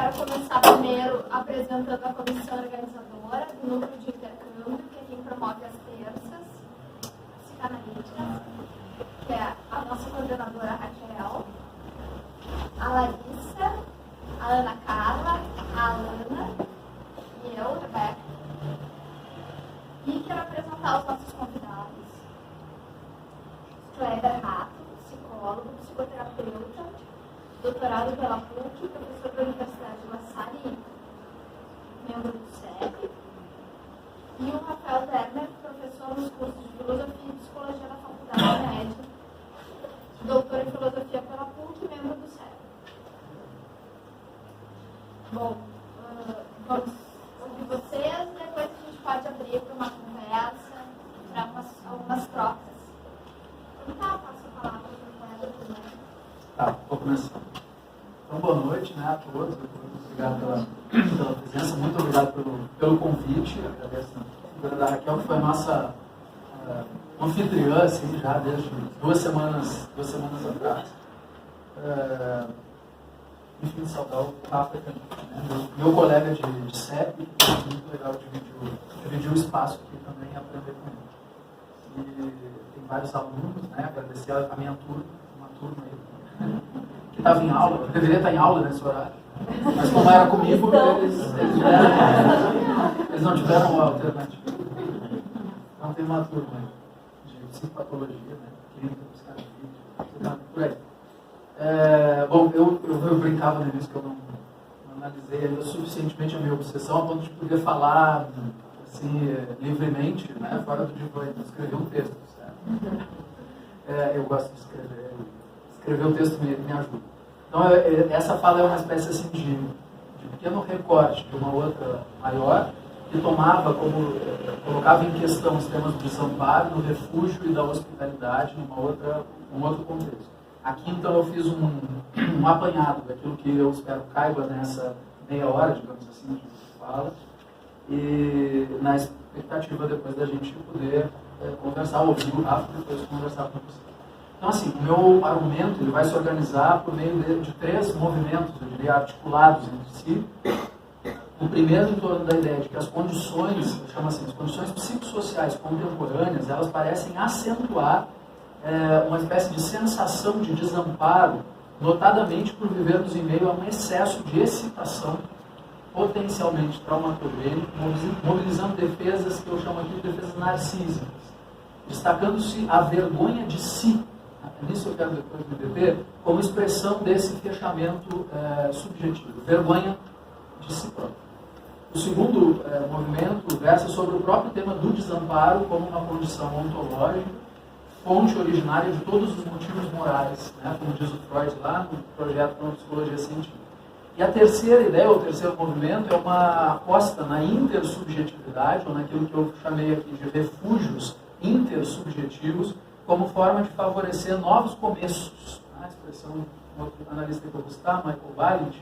quero começar primeiro apresentando a comissão organizadora do núcleo de intercâmbio, que é quem promove as terças psicanalíticas, que é a nossa coordenadora Raquel, a Larissa, a Ana Carla, a Alana e eu, Rebeca. E quero apresentar os nossos convidados. Kleber Rato, psicólogo, psicoterapeuta, doutorado pela PUC, professor da Universidade de La Salle, membro do CEP, e o Rafael Dermer, professor nos cursos de Filosofia e Psicologia da Faculdade Média, doutor em Filosofia pela PUC, membro do CEP. Bom, vamos ouvir vocês, depois a gente pode abrir para uma conversa, para algumas trocas. Então tá, passo a palavra para o Kleber primeiro. Tá, vou começar. Então, boa noite, né, a todos. Obrigado pela presença, muito obrigado pelo convite. Agradeço a figura da Raquel, que foi a nossa anfitriã, assim, já desde 2 semanas atrás. Enfim, saudar o Rafa também, né, meu colega de CEP, que foi muito legal dividir o espaço aqui também e aprender com ele. E tem vários alunos, né, agradecer a minha turma, uma turma aí, que estava em aula, deveria estar em aula nesse horário, mas como era comigo, eles não tiveram alternativa. Então tem uma turma aí de psicopatologia, né, clínica, psicanalítica, por aí. Bom, eu brincava no início que eu não analisei ainda suficientemente a minha obsessão a ponto de poder falar assim, livremente, né, fora do divã, escrever um texto. Certo? Eu gosto de escrever. Escrever o texto me ajuda. Então, essa fala é uma espécie assim, de pequeno recorte de uma outra maior, que colocava em questão os temas do desamparo, do refúgio e da hospitalidade num outro contexto. Aqui, então, eu fiz um apanhado daquilo que eu espero caiba nessa meia hora, digamos assim, de fala, e na expectativa depois da gente poder conversar, ouvir o Rafa e depois conversar com você. Então, assim, o meu argumento ele vai se organizar por meio de 3 movimentos, eu diria, articulados entre si. O primeiro em torno da ideia de que as condições, eu chamo assim, as condições psicossociais contemporâneas, elas parecem acentuar uma espécie de sensação de desamparo, notadamente por vivermos em meio a um excesso de excitação potencialmente traumatogênico, mobilizando defesas que eu chamo aqui de defesas narcísicas, destacando-se a vergonha de si. Nisso eu quero depois me deter, como expressão desse fechamento subjetivo, vergonha de si próprio. O segundo movimento versa sobre o próprio tema do desamparo como uma condição ontológica, fonte originária de todos os motivos morais, né, como diz o Freud lá no projeto para a psicologia científica. E a terceira ideia, ou o terceiro movimento, é uma aposta na intersubjetividade, ou naquilo que eu chamei aqui de refúgios intersubjetivos, como forma de favorecer novos começos. A expressão de outro analista que eu vou citar, Michael Balint,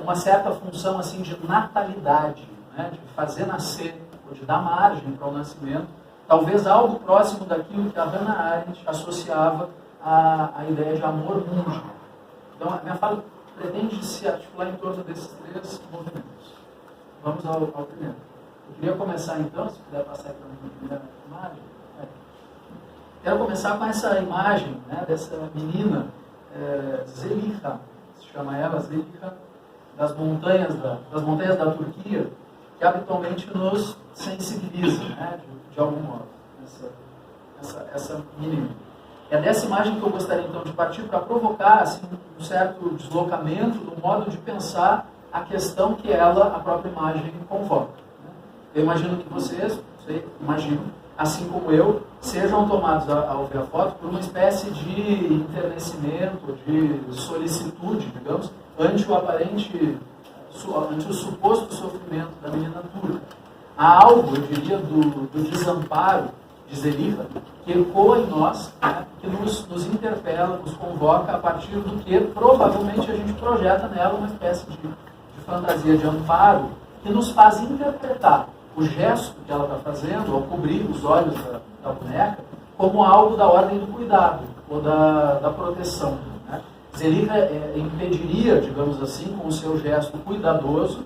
uma certa função assim, de natalidade, né, de fazer nascer, ou de dar margem para o nascimento, talvez algo próximo daquilo que a Hannah Arendt associava à ideia de amor mundi. Então, a minha fala pretende se articular em torno desses 3 movimentos. Vamos ao primeiro. Eu queria começar, então, se puder passar para mim a primeira imagem. Quero começar com essa imagem, né, dessa menina, Zeliha, se chama ela Zeliha, das montanhas da Turquia, que habitualmente nos sensibiliza, né, de algum modo, essa menina. É dessa imagem que eu gostaria, então, de partir para provocar assim, um certo deslocamento no modo de pensar a questão que a própria imagem convoca. Né? Eu imagino que vocês, assim como eu, sejam tomados, ao ver a foto, por uma espécie de enternecimento, de solicitude, digamos, ante o suposto sofrimento da menina turca. Há algo, eu diria, do desamparo de Zeliha, que ecoa em nós, né, que nos interpela, nos convoca a partir do que provavelmente a gente projeta nela uma espécie de fantasia de amparo que nos faz interpretar o gesto que ela está fazendo ao cobrir os olhos da boneca como algo da ordem do cuidado ou da proteção. Né? Zelika impediria, digamos assim, com o seu gesto cuidadoso,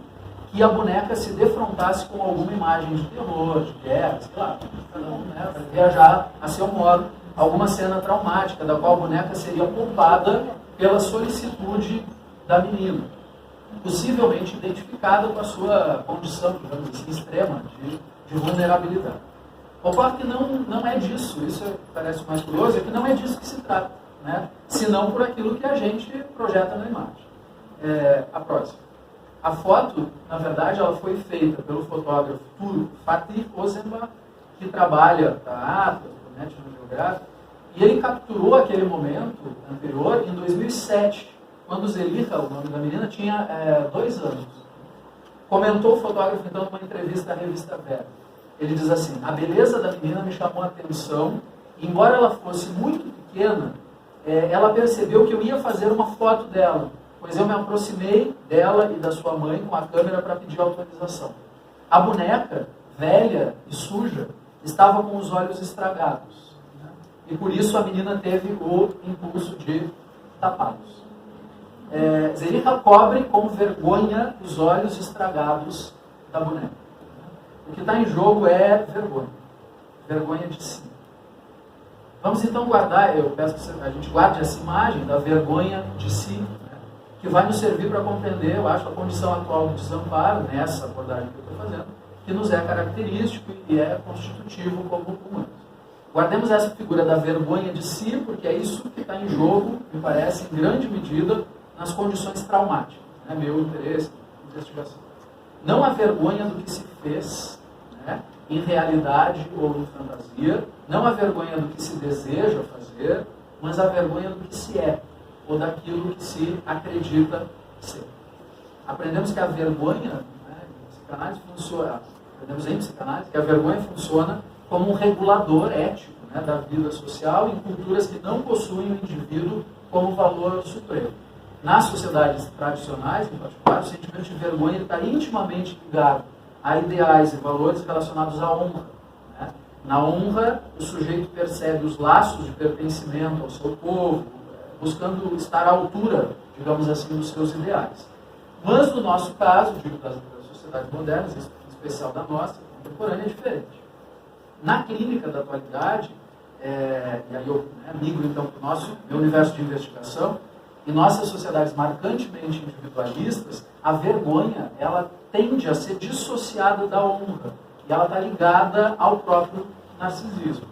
que a boneca se defrontasse com alguma imagem de terror, de guerra, sei lá, para viajar a seu modo, alguma cena traumática, da qual a boneca seria poupada pela solicitude da menina, possivelmente identificada com a sua condição, digamos assim, extrema de vulnerabilidade. Ocorre que não é disso, isso parece mais curioso, é que não é disso que se trata, né? Senão por aquilo que a gente projeta na imagem. A próxima. A foto, na verdade, ela foi feita pelo fotógrafo turco Fatih Ozanbak, que trabalha para Atlas, para National Geographic, e ele capturou aquele momento anterior em 2007, quando Zelika, o nome da menina, tinha 2 anos. Comentou o fotógrafo, então, numa entrevista à revista Vera. Ele diz assim: a beleza da menina me chamou a atenção, e embora ela fosse muito pequena, ela percebeu que eu ia fazer uma foto dela, pois eu me aproximei dela e da sua mãe com a câmera para pedir autorização. A boneca, velha e suja, estava com os olhos estragados, né? E por isso a menina teve o impulso de tapá-los. Zelika cobre com vergonha os olhos estragados da boneca. O que está em jogo é vergonha. Vergonha de si. Vamos então guardar, eu peço que a gente guarde essa imagem da vergonha de si, né, que vai nos servir para compreender, eu acho, a condição atual do desamparo, nessa abordagem que eu estou fazendo, que nos é característico e é constitutivo como humanos. Guardemos essa figura da vergonha de si, porque é isso que está em jogo, me parece, em grande medida, nas condições traumáticas, né, meu interesse, investigação. Não a vergonha do que se fez, né, em realidade ou em fantasia, não a vergonha do que se deseja fazer, mas a vergonha do que se é, ou daquilo que se acredita ser. Aprendemos que a vergonha, né, em psicanálise funciona, aprendemos em psicanálise que a vergonha funciona como um regulador ético, né, da vida social em culturas que não possuem o indivíduo como valor supremo. Nas sociedades tradicionais, em particular, o sentimento de vergonha está intimamente ligado a ideais e valores relacionados à honra, né? Na honra, o sujeito percebe os laços de pertencimento ao seu povo, buscando estar à altura, digamos assim, dos seus ideais. Mas, no nosso caso, digo das sociedades modernas, em especial da nossa, contemporânea, é diferente. Na clínica da atualidade, e aí eu migro então para o meu universo de investigação, em nossas sociedades marcantemente individualistas, a vergonha, ela tende a ser dissociada da honra. E ela está ligada ao próprio narcisismo.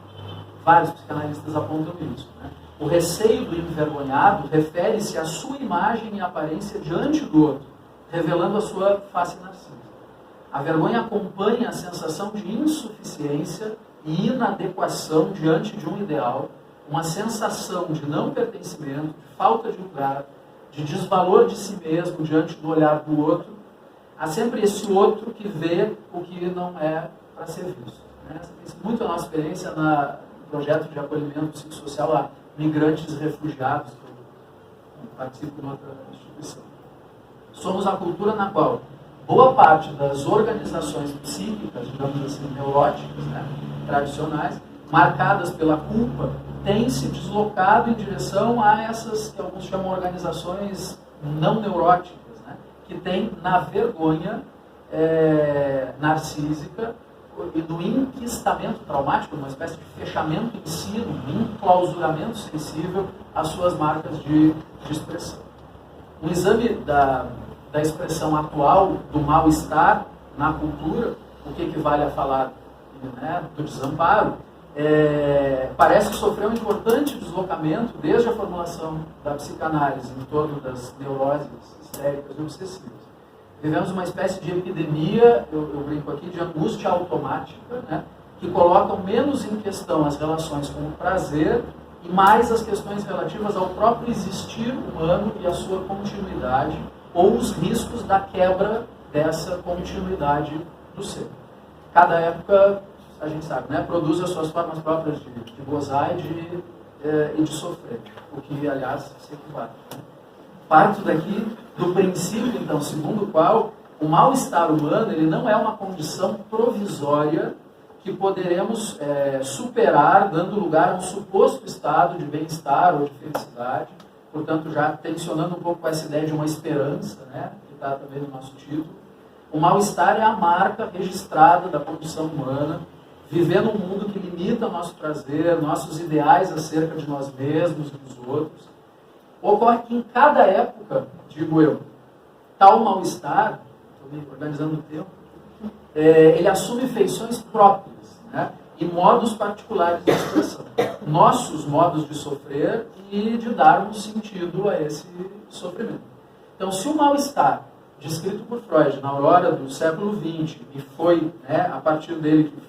Vários psicanalistas apontam isso, né? O receio do envergonhado refere-se à sua imagem e aparência diante do outro, revelando a sua face narcísica. A vergonha acompanha a sensação de insuficiência e inadequação diante de um ideal, uma sensação de não pertencimento, de falta de lugar, de desvalor de si mesmo diante do olhar do outro. Há sempre esse outro que vê o que não é para ser visto. Essa tem sido muito a nossa experiência no projeto de acolhimento psicossocial a migrantes e refugiados, que eu participo em outra instituição. Somos a cultura na qual boa parte das organizações psíquicas, digamos assim, neuróticas, né, tradicionais, marcadas pela culpa, têm se deslocado em direção a essas que alguns chamam organizações não neuróticas, né, que têm na vergonha narcísica e do enquistamento traumático, uma espécie de fechamento em si, um enclausuramento sensível às suas marcas de expressão. Um exame da expressão atual do mal-estar na cultura, o que equivale a falar, né, do desamparo, parece que sofreu um importante deslocamento desde a formulação da psicanálise em torno das neuroses histéricas e obsessivas. Vivemos uma espécie de epidemia, eu brinco aqui, de angústia automática, né, que colocam menos em questão as relações com o prazer e mais as questões relativas ao próprio existir humano e a sua continuidade, ou os riscos da quebra dessa continuidade do ser. Cada época, a gente sabe, né, produz as suas formas próprias de gozar e de sofrer, o que, aliás, se equivale. Né? Parto daqui do princípio, então, segundo o qual o mal-estar humano ele não é uma condição provisória que poderemos superar dando lugar a um suposto estado de bem-estar ou de felicidade, portanto já tensionando um pouco com essa ideia de uma esperança, né, que está também no nosso título. O mal-estar é a marca registrada da condição humana, vivendo um mundo que limita nosso prazer, nossos ideais acerca de nós mesmos e dos outros. Ocorre que em cada época, digo eu, tal mal-estar, estou me organizando o tempo, ele assume feições próprias, né, e modos particulares de expressão. Nossos modos de sofrer e de darmos sentido a esse sofrimento. Então, se o mal-estar, descrito por Freud na aurora do século XX, e foi, né, a partir dele que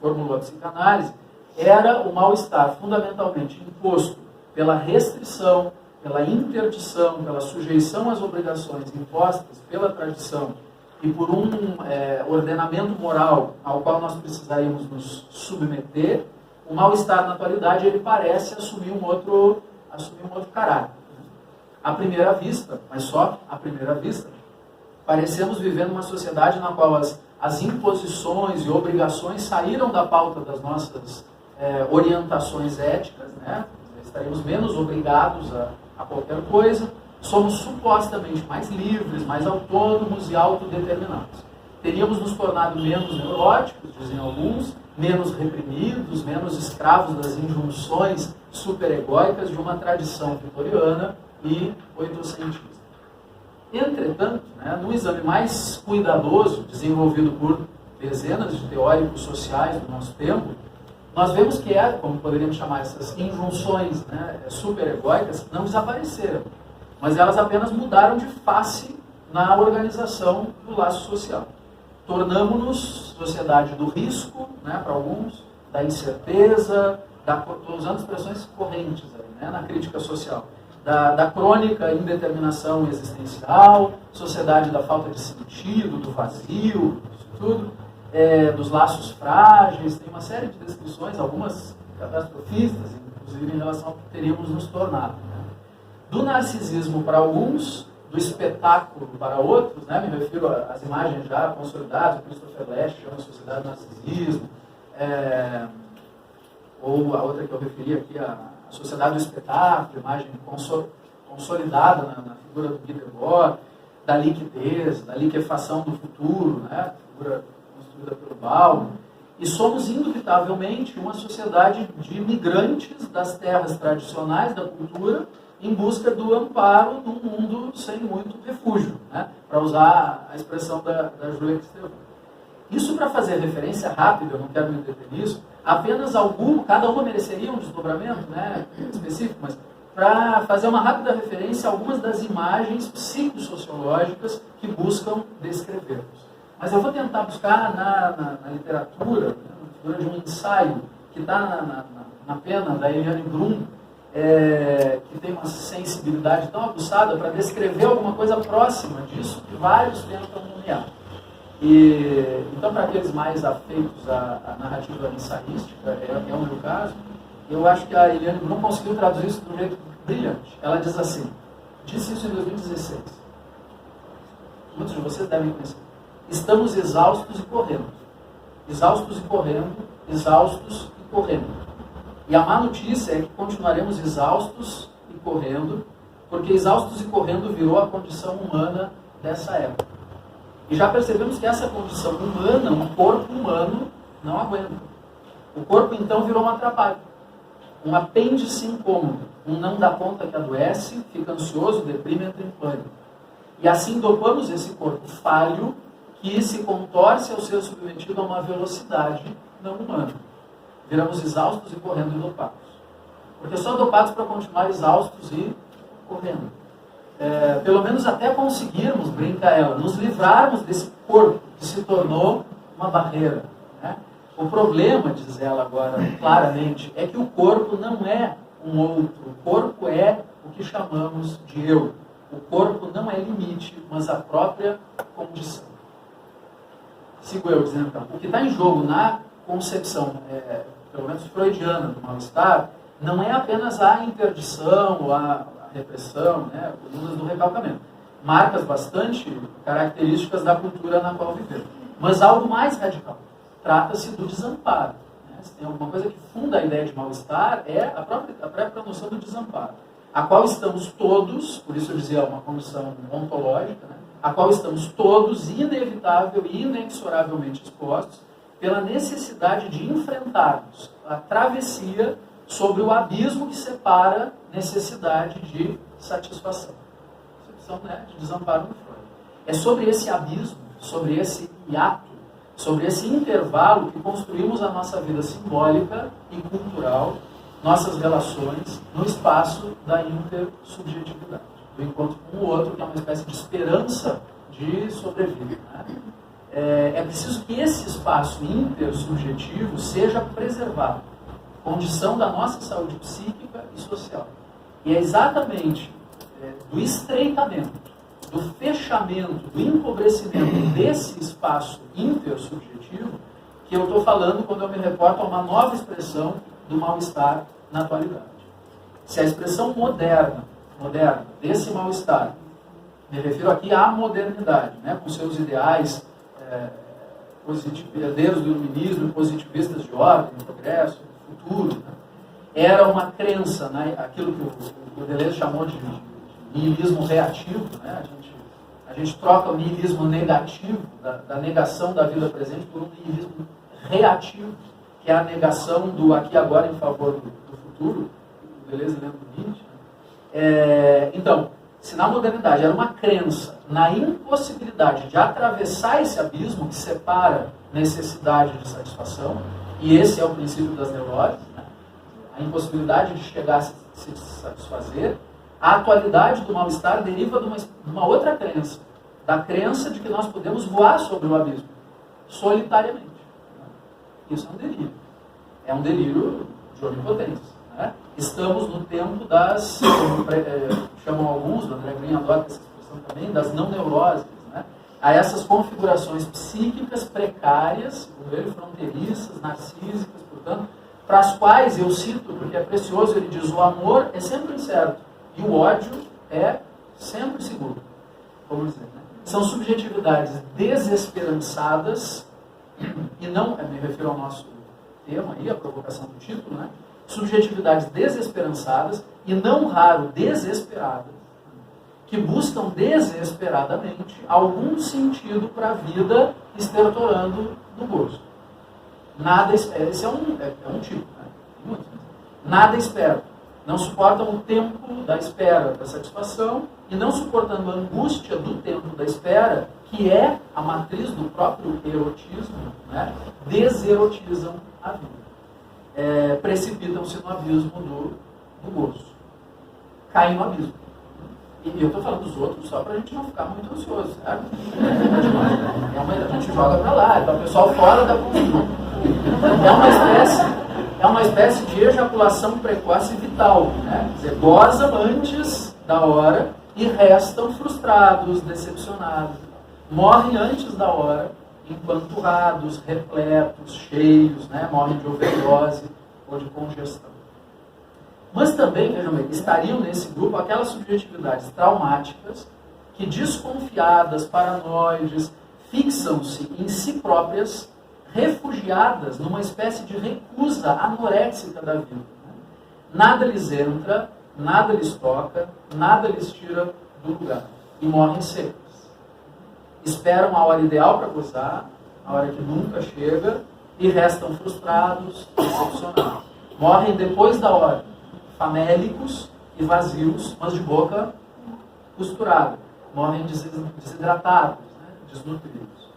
formulou a psicanálise, era o mal-estar fundamentalmente imposto pela restrição, pela interdição, pela sujeição às obrigações impostas pela tradição e por um ordenamento moral ao qual nós precisaríamos nos submeter, o mal-estar na atualidade ele parece assumir um outro caráter. À primeira vista, mas só à primeira vista, parecemos viver numa sociedade na qual as imposições e obrigações saíram da pauta das nossas orientações éticas, né? Estaremos menos obrigados a qualquer coisa, somos supostamente mais livres, mais autônomos e autodeterminados. Teríamos nos tornado menos neuróticos, dizem alguns, menos reprimidos, menos escravos das injunções superegóicas de uma tradição vitoriana e oitocentista. Entretanto, né, no exame mais cuidadoso, desenvolvido por dezenas de teóricos sociais do nosso tempo, nós vemos que, como poderíamos chamar essas injunções, né, superegóicas, não desapareceram, mas elas apenas mudaram de face na organização do laço social. Tornamos-nos sociedade do risco, né, para alguns, da incerteza, estou usando expressões correntes aí, né, na crítica social, da crônica indeterminação existencial, sociedade da falta de sentido, do vazio, isso tudo, dos laços frágeis, tem uma série de descrições, algumas catastrofistas, inclusive em relação ao que teríamos nos tornado. Né? Do narcisismo para alguns, do espetáculo para outros, né? Me refiro às imagens já consolidadas, o Christopher Lasch chama a sociedade do narcisismo, ou a outra que eu referi aqui, a sociedade do espetáculo, imagem consolidada na figura do Guy Debord, da liquidez, da liquefação do futuro, né? Figura construída pelo Bauman. E somos, indubitavelmente, uma sociedade de migrantes das terras tradicionais da cultura em busca do amparo de um mundo sem muito refúgio, né? Para usar a expressão da Julia Estevão. Isso para fazer referência rápida, eu não quero me deter nisso, apenas cada uma mereceria um desdobramento, né, específico, mas para fazer uma rápida referência a algumas das imagens psicossociológicas que buscam descrever-nos. Mas eu vou tentar buscar na literatura, na figura de um ensaio que está na pena da Eliane Brum, que tem uma sensibilidade tão aguçada para descrever alguma coisa próxima disso que vários tentam nomear. Então, para aqueles mais afeitos à narrativa ensaística, é o meu caso, eu acho que a Eliane Brum conseguiu traduzir isso de um jeito brilhante. Ela diz assim, disse isso em 2016, muitos de vocês devem conhecer: estamos exaustos e correndo. Exaustos e correndo, exaustos e correndo. E a má notícia é que continuaremos exaustos e correndo, porque exaustos e correndo virou a condição humana dessa época. E já percebemos que essa condição humana, um corpo humano, não aguenta. O corpo, então, virou um atrapalho. Um apêndice incômodo. Um não dá conta que adoece, fica ansioso, deprime, entra em pânico. E assim dopamos esse corpo falho que se contorce ao ser submetido a uma velocidade não humana. Viramos exaustos e correndo e dopados. Porque só dopados para continuar exaustos e correndo. Pelo menos até conseguirmos, brinca ela, nos livrarmos desse corpo que se tornou uma barreira. Né? O problema, diz ela agora claramente, é que o corpo não é um outro. O corpo é o que chamamos de eu. O corpo não é limite, mas a própria condição. Sigo eu dizendo então. O que está em jogo na concepção, pelo menos freudiana, do mal-estar, não é apenas a interdição ou a repressão, né, colunas do recalcamento. Marcas bastante características da cultura na qual vivemos. Mas algo mais radical. Trata-se do desamparo. Né? Se tem alguma coisa que funda a ideia de mal-estar, é a própria noção do desamparo. a qual estamos todos, por isso eu dizia uma condição ontológica, né? A qual estamos todos inevitável e inexoravelmente expostos pela necessidade de enfrentarmos a travessia sobre o abismo que separa necessidade de satisfação. Concepção, né, de desamparo no Freud. É sobre esse abismo, sobre esse hiato, sobre esse intervalo que construímos a nossa vida simbólica e cultural, nossas relações, no espaço da intersubjetividade, do encontro com o outro, que é uma espécie de esperança de sobrevida. Né? É preciso que esse espaço intersubjetivo seja preservado, condição da nossa saúde psíquica e social. E é exatamente do estreitamento, do fechamento, do empobrecimento desse espaço intersubjetivo que eu estou falando quando eu me reporto a uma nova expressão do mal-estar na atualidade. Se a expressão moderna desse mal-estar, me refiro aqui à modernidade, né, com seus ideais herdeiros do iluminismo, positivistas de ordem, progresso, futuro, né, era uma crença, né, aquilo que o Deleuze chamou de niilismo reativo, né, a gente troca o niilismo negativo, da negação da vida presente, por um niilismo reativo, que é a negação do aqui e agora em favor do futuro. O Deleuze lembra do Nietzsche. Então, se na modernidade era uma crença na impossibilidade de atravessar esse abismo que separa necessidade de satisfação, e esse é o princípio das neuroses, né? A impossibilidade de chegar a se satisfazer, a atualidade do mal-estar deriva de uma outra crença, da crença de que nós podemos voar sobre o abismo, solitariamente. Isso é um delírio. É um delírio de onipotência. Né? Estamos no tempo das, como chamam alguns, o André Green adota essa expressão também, das não neuroses. Né? A essas configurações psíquicas precárias, fronteiriças, narcísicas, portanto, para as quais eu cito, porque é precioso, ele diz, o amor é sempre incerto e o ódio é sempre seguro. Vamos dizer, né? São subjetividades desesperançadas, e não, me refiro ao nosso tema aí, a provocação do título, né? Subjetividades desesperançadas e não raro desesperadas, que buscam desesperadamente algum sentido para a vida estertorando no gozo. Nada espera, esse é um tipo, né? Nada espera. Não suportam o tempo da espera da satisfação e não suportando a angústia do tempo da espera, que é a matriz do próprio erotismo, né? Deserotizam a vida. Precipitam-se no abismo do gozo. Caem no abismo. E eu estou falando dos outros só para a gente não ficar muito ansioso, certo? A gente joga para lá, é o pessoal fora da cultura. É uma espécie de ejaculação precoce vital, né? Quer dizer, gozam antes da hora e restam frustrados, decepcionados. Morrem antes da hora, empanturrados, repletos, cheios, né? Morrem de overdose ou de congestão. Mas também, vejam bem, estariam nesse grupo aquelas subjetividades traumáticas que, desconfiadas, paranoides, fixam-se em si próprias, refugiadas numa espécie de recusa anoréxica da vida. Nada lhes entra, nada lhes toca, nada lhes tira do lugar. E morrem secas. Esperam a hora ideal para gozar, a hora que nunca chega, e restam frustrados, decepcionados. Morrem depois da hora, famélicos e vazios, mas de boca costurada. Morrem desidratados, né? Desnutridos.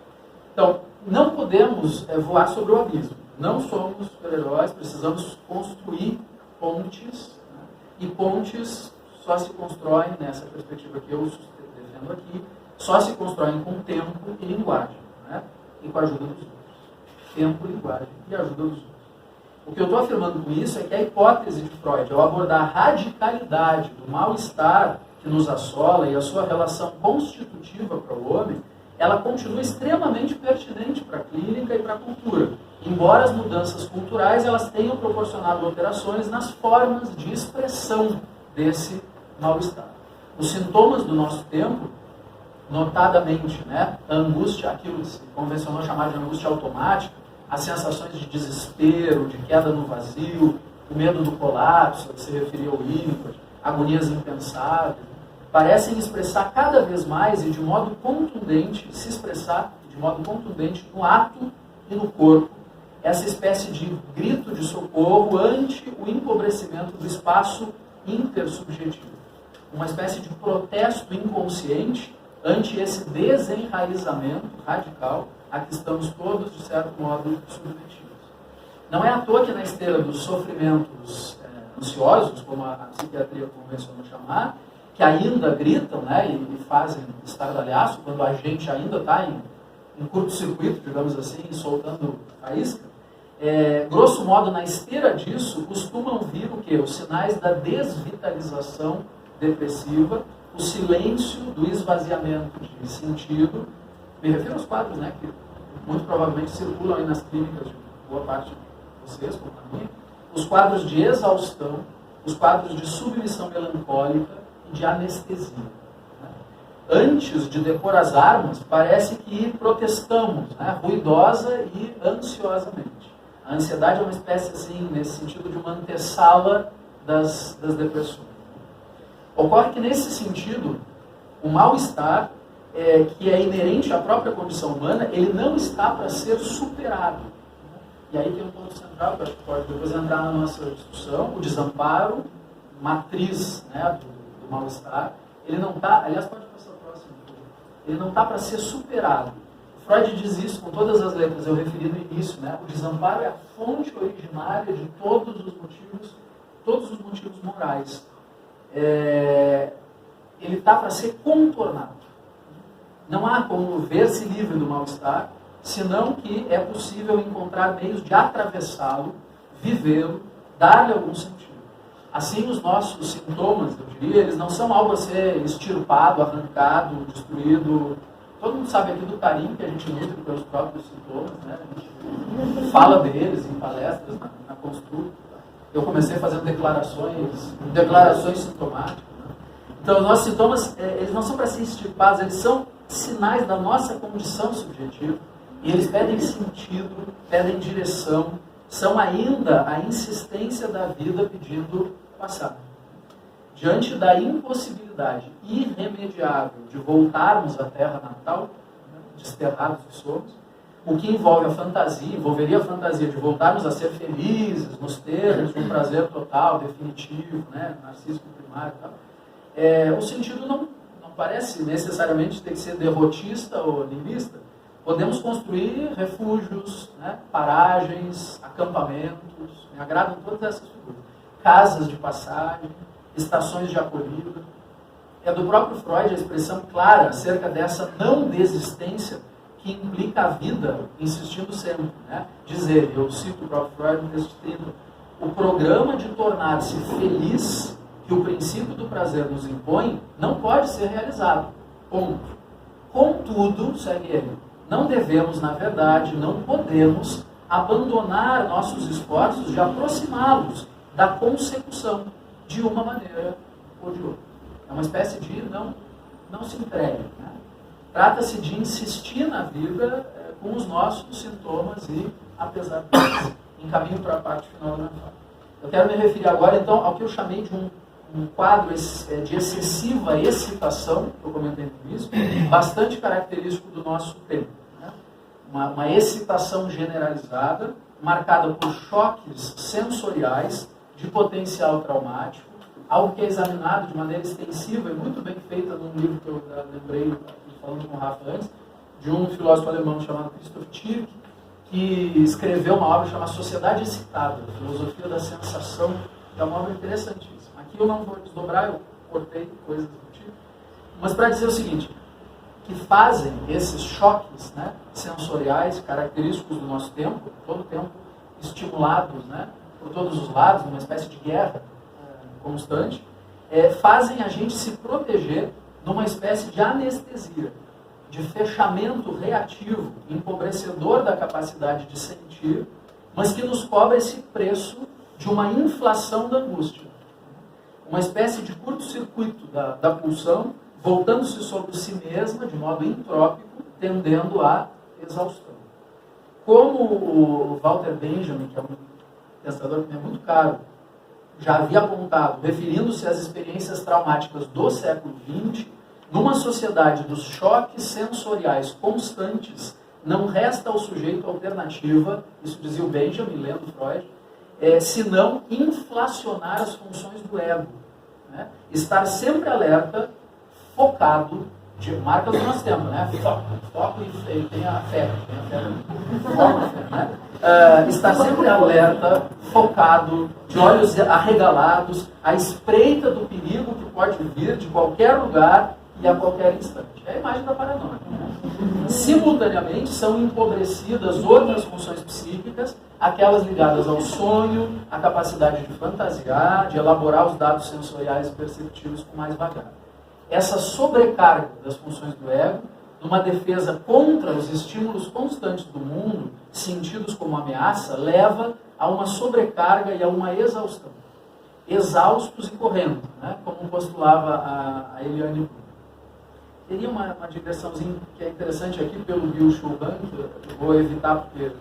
Então, não podemos voar sobre o abismo. Não somos super-heróis, precisamos construir pontes. Né? E pontes só se constroem, nessa perspectiva que eu defendo aqui, só se constroem com tempo e linguagem. Né? E com a ajuda dos outros. Tempo, linguagem e ajuda dos outros. O que eu estou afirmando com isso é que a hipótese de Freud, ao abordar a radicalidade do mal-estar que nos assola e a sua relação constitutiva para o homem, ela continua extremamente pertinente para a clínica e para a cultura, embora as mudanças culturais elas tenham proporcionado alterações nas formas de expressão desse mal-estar. Os sintomas do nosso tempo, notadamente, né, a angústia, aquilo que se convencionou chamar de angústia automática, as sensações de desespero, de queda no vazio, o medo do colapso, que se referia ao Winnicott, agonias impensáveis, parecem expressar cada vez mais e de modo contundente, se expressar de modo contundente no ato e no corpo, essa espécie de grito de socorro ante o empobrecimento do espaço intersubjetivo. Uma espécie de protesto inconsciente ante esse desenraizamento radical a que estamos todos, de certo modo, submetidos. Não é à toa que na esteira dos sofrimentos ansiosos, como a psiquiatria convencionou chamar, que ainda gritam, né, e fazem estardalhaço quando a gente ainda está em curto-circuito, digamos assim, soltando faísca, grosso modo, na esteira disso, costumam vir o quê? Os sinais da desvitalização depressiva, o silêncio do esvaziamento de sentido. Me refiro aos quadros, né, que muito provavelmente circulam aí nas clínicas de boa parte de vocês, como a minha, os quadros de exaustão, os quadros de submissão melancólica e de anestesia. Antes de depor as armas, parece que protestamos, né, ruidosa e ansiosamente. A ansiedade é uma espécie, assim, nesse sentido, de uma antessala das depressões. Ocorre que, nesse sentido, o mal-estar, que é inerente à própria condição humana, ele não está para ser superado. E aí tem um ponto central, que acho que pode depois entrar na nossa discussão, o desamparo, matriz, né, do mal-estar. Ele não está, aliás, pode passar o próximo, ele não está para ser superado. Freud diz isso com todas as letras, eu referi no início, né? O desamparo é a fonte originária de todos os motivos morais. Ele está para ser contornado. Não há como ver-se livre do mal-estar, senão que é possível encontrar meios de atravessá-lo, vivê-lo, dar-lhe algum sentido. Assim, os nossos sintomas, eu diria, eles não são algo a ser extirpado, arrancado, destruído. Todo mundo sabe aqui do carinho que a gente nutre pelos próprios sintomas, né? A gente fala deles em palestras, na Constru. Eu comecei fazendo declarações sintomáticas. Né? Então, os nossos sintomas, eles não são para ser extirpados, eles são sinais da nossa condição subjetiva. E eles pedem sentido, pedem direção, são ainda a insistência da vida pedindo passagem. Diante da impossibilidade irremediável de voltarmos à terra natal, né, desterrados que somos, o que envolveria a fantasia de voltarmos a ser felizes, nos termos de um prazer total, definitivo, né, narcísico primário e tal, o sentido não parece necessariamente ter que ser derrotista ou niilista. Podemos construir refúgios, né, paragens, acampamentos, me agradam todas essas figuras, casas de passagem, estações de acolhida. É do próprio Freud a expressão clara acerca dessa não desistência que implica a vida, insistindo sempre. Né? Dizer, eu cito o próprio Freud no texto 30, o programa de tornar-se feliz que o princípio do prazer nos impõe não pode ser realizado. Ponto. Contudo, segue ele, não devemos, na verdade, não podemos abandonar nossos esforços de aproximá-los da consecução de uma maneira ou de outra. É uma espécie de não se entregue. Né? Trata-se de insistir na vida com os nossos sintomas e, apesar deles, encaminho para a parte final da minha fala. Eu quero me referir agora, então, ao que eu chamei de um quadro de excessiva excitação, que eu comentei no início, bastante característico do nosso tempo. Né? Uma excitação generalizada, marcada por choques sensoriais, de potencial traumático, algo que é examinado de maneira extensiva e muito bem feita num livro que eu lembrei, falando com o Rafa antes, de um filósofo alemão chamado Christoph Tierk, que escreveu uma obra chamada Sociedade Excitada, Filosofia da Sensação, que é uma obra interessantíssima. Aqui eu não vou desdobrar, eu cortei coisas do tipo, mas para dizer o seguinte, que fazem esses choques, né, sensoriais característicos do nosso tempo, todo o tempo estimulados, né, por todos os lados, numa espécie de guerra constante, fazem a gente se proteger numa espécie de anestesia, de fechamento reativo, empobrecedor da capacidade de sentir, mas que nos cobra esse preço de uma inflação da angústia. Uma espécie de curto-circuito da pulsão, voltando-se sobre si mesma, de modo entrópico, tendendo à exaustão. Como o Walter Benjamin, que é um pensador que me é muito caro, já havia apontado, referindo-se às experiências traumáticas do século XX, numa sociedade dos choques sensoriais constantes, não resta ao sujeito alternativa, isso dizia o Benjamin, lendo Freud, senão inflacionar as funções do ego. Né? Estar sempre alerta, focado, de marca do nosso tempo, né? Foco e tem a fé. Né? Estar sempre alerta, focado, de olhos arregalados, à espreita do perigo que pode vir de qualquer lugar e a qualquer instante. É a imagem da paranoia. Simultaneamente, são empobrecidas outras funções psíquicas, aquelas ligadas ao sonho, à capacidade de fantasiar, de elaborar os dados sensoriais e perceptivos com mais vagar. Essa sobrecarga das funções do ego, numa defesa contra os estímulos constantes do mundo, sentidos como ameaça, leva a uma sobrecarga e a uma exaustão. Exaustos e correndo, né? Como postulava a Eliane Blum. Teria uma digressãozinha que é interessante aqui pelo Bill Schulhan, que eu vou evitar porque